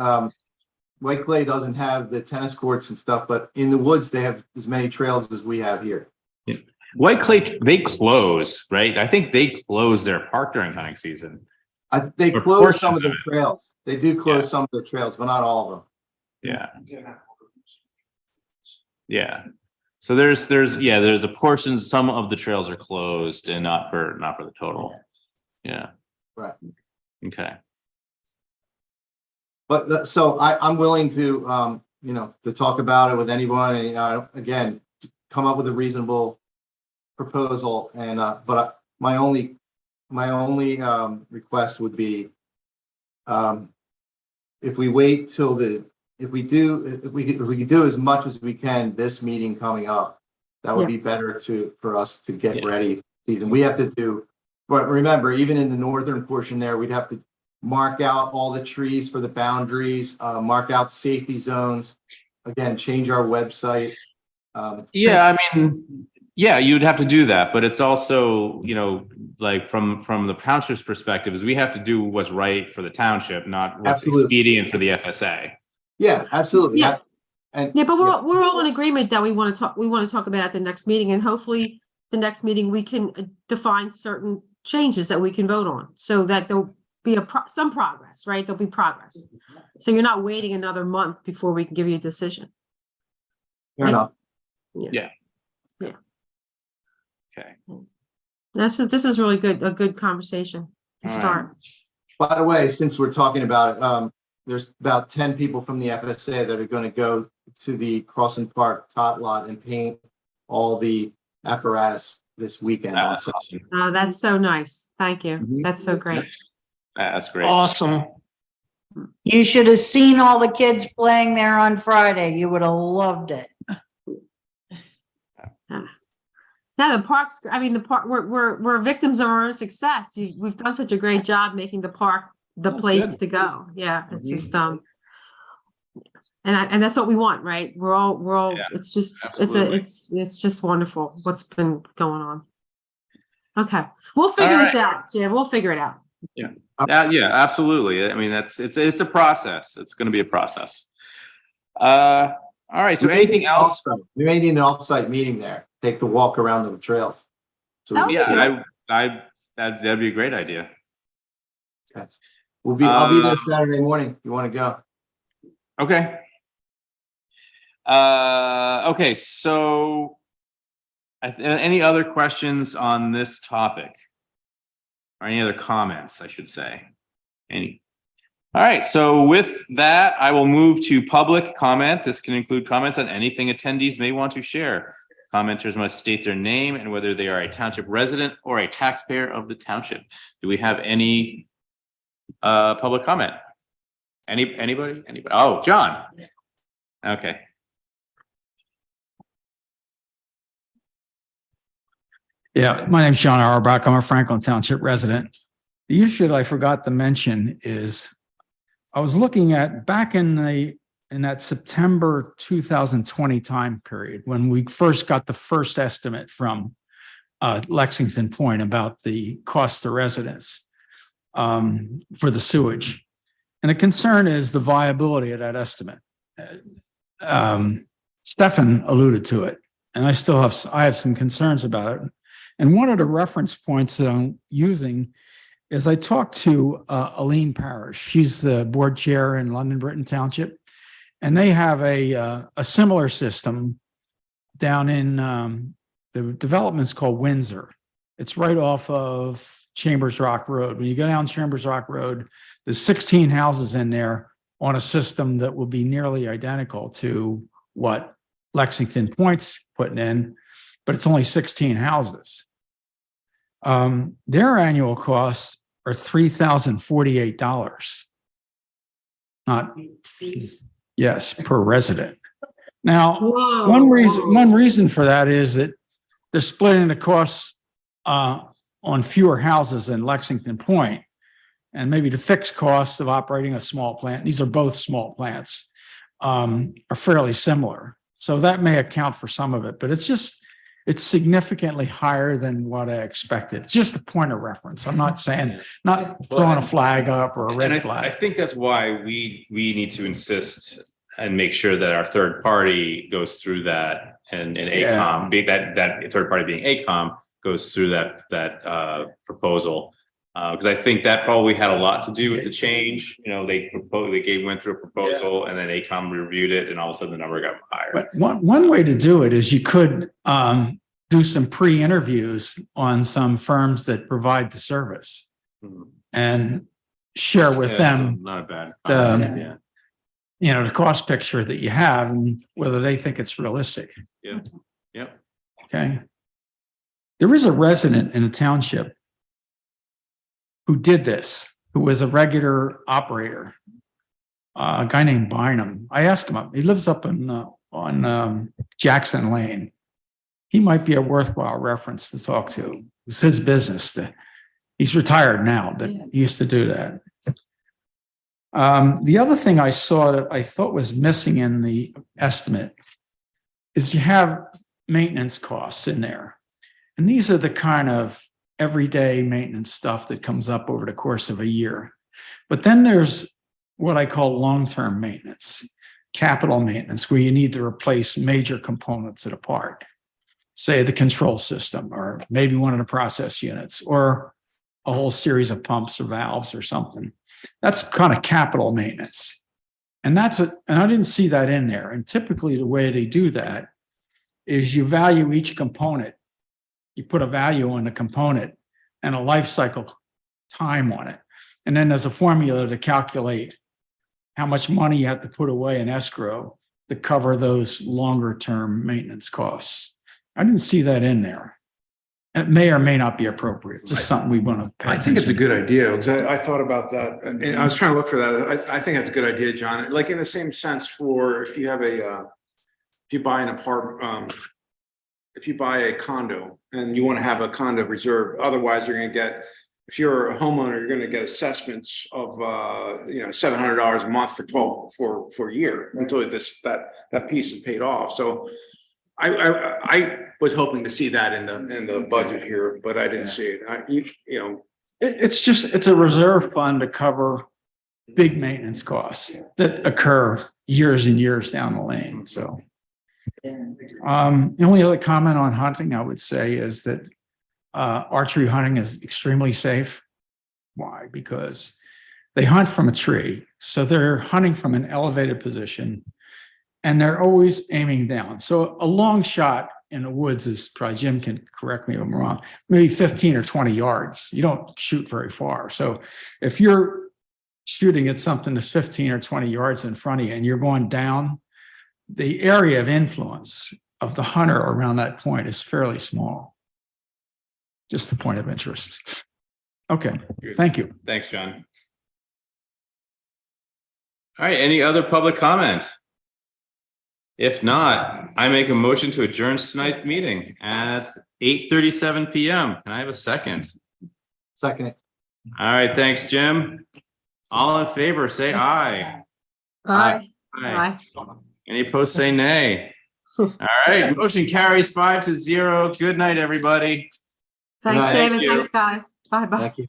White Clay doesn't have the tennis courts and stuff, but in the woods, they have as many trails as we have here. White Clay, they close, right? I think they close their park during hunting season. They Or close some portions of their of it. trails. They do close Yeah. some of their trails, but not all of them. Yeah. So there's a portion, some of the trails are closed and not for the total. Yeah. Right. Okay. But so I'm willing to, to talk about it with anyone and, again, come up with a reasonable proposal and, but my only request would be, if we wait till if we could do as much as we can this meeting coming up, that would be better for us to get ready season. We have to do, but remember, even in the northern portion there, we'd have to mark out all the trees for the boundaries, mark out safety zones. Again, change our website. Yeah, I mean, yeah, you'd have to do that, but it's also, like from the township's perspective, is we have to do what's right for the township, not what's expedient for the FSA. Yeah, absolutely. Yeah. And But we're all in agreement that we want to talk about at the next meeting, and hopefully the next meeting we can define certain changes that we can vote on, so that there'll be some progress, right? There'll be progress. So you're not waiting another month before we can give you a decision. fair enough. Yeah. Yeah. Okay. This is really good, a good conversation to All right. start. By the way, since we're talking about it, there's about 10 people from the FSA that are going to go to the Crossing Park tot lot and paint all the apparatus this weekend. That's awesome. Oh, that's so nice. Thank you. Mhm. That's so great. That's great. Awesome. You should have seen all the kids playing there on Friday. You would have loved it. Now the parks, I mean, the park, we're victims of our own success. We've done such a great job making the park the That's place good. to go. Yeah, it's Mhm. just and that's what we want, right? We're all. Yeah, It's just absolutely. it's just wonderful what's been going on. Okay, we'll figure All this out, Jim. We'll figure it out. Yeah, absolutely. I mean, it's a process. It's going to be a process. All right. So anything else? We may need an offsite meeting there. Take the walk around the trails. So we can see it. Yeah, that'd be a great idea. I'll be there Saturday morning. You want to go? Okay. Okay. So, any other questions on this topic, or any other comments, I should say? Any? All right. So with that, I will move to public comment. This can include comments on anything attendees may want to share. Commenters must state their name and whether they are a township resident or a taxpayer of the township. Do we have any public comment? Anybody? Oh, John. Okay. Yeah, my name's John Auerbach. I'm a Franklin Township resident. The issue that I forgot to mention is I was looking at back in that September 2020 time period when we first got the first estimate from Lexington Point about the cost to residents for the sewage. And the concern is the viability of that estimate. Stefan alluded to it, and I have some concerns about it. And one of the reference points that I'm using is I talked to Aline Parrish. She's the board chair in London Britton Township, and they have a similar system down in the development's called Windsor. It's right off of Chambers Rock Road. When you go down Chambers Rock Road, there's 16 houses in there on a system that will be nearly identical to what Lexington Point's putting in, but it's only 16 houses. Their annual costs are $3,048. Yes, per resident. Now, Whoa. one reason for that is that they're splitting the costs on fewer houses than Lexington Point, and maybe the fixed costs of operating a small plant. These are both small plants, are fairly similar. So that may account for some of it, but it's just, It's significantly higher than what I expected. It's just a point of reference. I'm not saying, not throwing a flag up or a And red I flag. think that's why we need to insist and make sure that our third party goes through that and ACOM, be that third party being ACOM goes through that proposal. Because I think that probably had a lot to do with the change. You know, they went through a proposal and then ACOM reviewed it and all of a sudden the number got higher. But one way to do it is you could do some pre-interviews on some firms that provide the service and share with Yeah, them so not a bad. the, the cost picture that you have and whether they think it's realistic. Yeah. Yep. Okay. There is a resident in a township who did this, who was a regular operator, a guy named Bynum. I asked him, he lives up on Jackson Lane. He might be a worthwhile reference to talk to. It's his business. He's retired now, but he used to do that. The other thing I saw that I thought was missing in the estimate is you have maintenance costs in there. And these are the kind of everyday maintenance stuff that comes up over the course of a year. But then there's what I call long-term maintenance, capital maintenance, where you need to replace major components of the part, say the control system, or maybe one of the process units, or a whole series of pumps or valves or something. That's kind of capital maintenance. And and I didn't see that in there. And typically the way they do that is you value each component. You put a value on the component and a life cycle time on it. And then there's a formula to calculate how much money you have to put away in escrow to cover those longer term maintenance costs. I didn't see that in there. It may or may not be appropriate. It's just something we want to pay I think it's a attention good idea because I thought about that and I was trying to look for that. I think that's a good idea, John. Like in the same sense for if you have if you buy an apartment, if you buy a condo and you want to have a condo reserve, otherwise you're going to get, if you're a homeowner, you're going to get assessments of $700 a month for a year until that piece is paid off. So I was hoping to see that in the budget here, but I didn't see it. It's a reserve fund to cover big maintenance costs that occur years and years down the lane. So the only other comment on hunting I would say is that archery hunting is extremely safe. Why? Because they hunt from a tree. So they're hunting from an elevated position and they're always aiming down. So a long shot in the woods is probably, Jim can correct me if I'm wrong, maybe 15 or 20 yards. You don't shoot very far. So if you're shooting at something that's 15 or 20 yards in front of you and you're going down, the area of influence of the hunter around that point is fairly small. Just a point of interest. Okay, thank you. Thanks, John. All right, any other public comment? If not, I make a motion to adjourn tonight's meeting at 8:37 p.m. Can I have a second? Second. All right, thanks, Jim. All in favor, say aye. Aye. Aye. Any opposed, say nay. All right, motion carries 5-0. Good night, everybody. Thanks, Right. David. Thank you. Thanks, guys. Bye-bye. Thank you.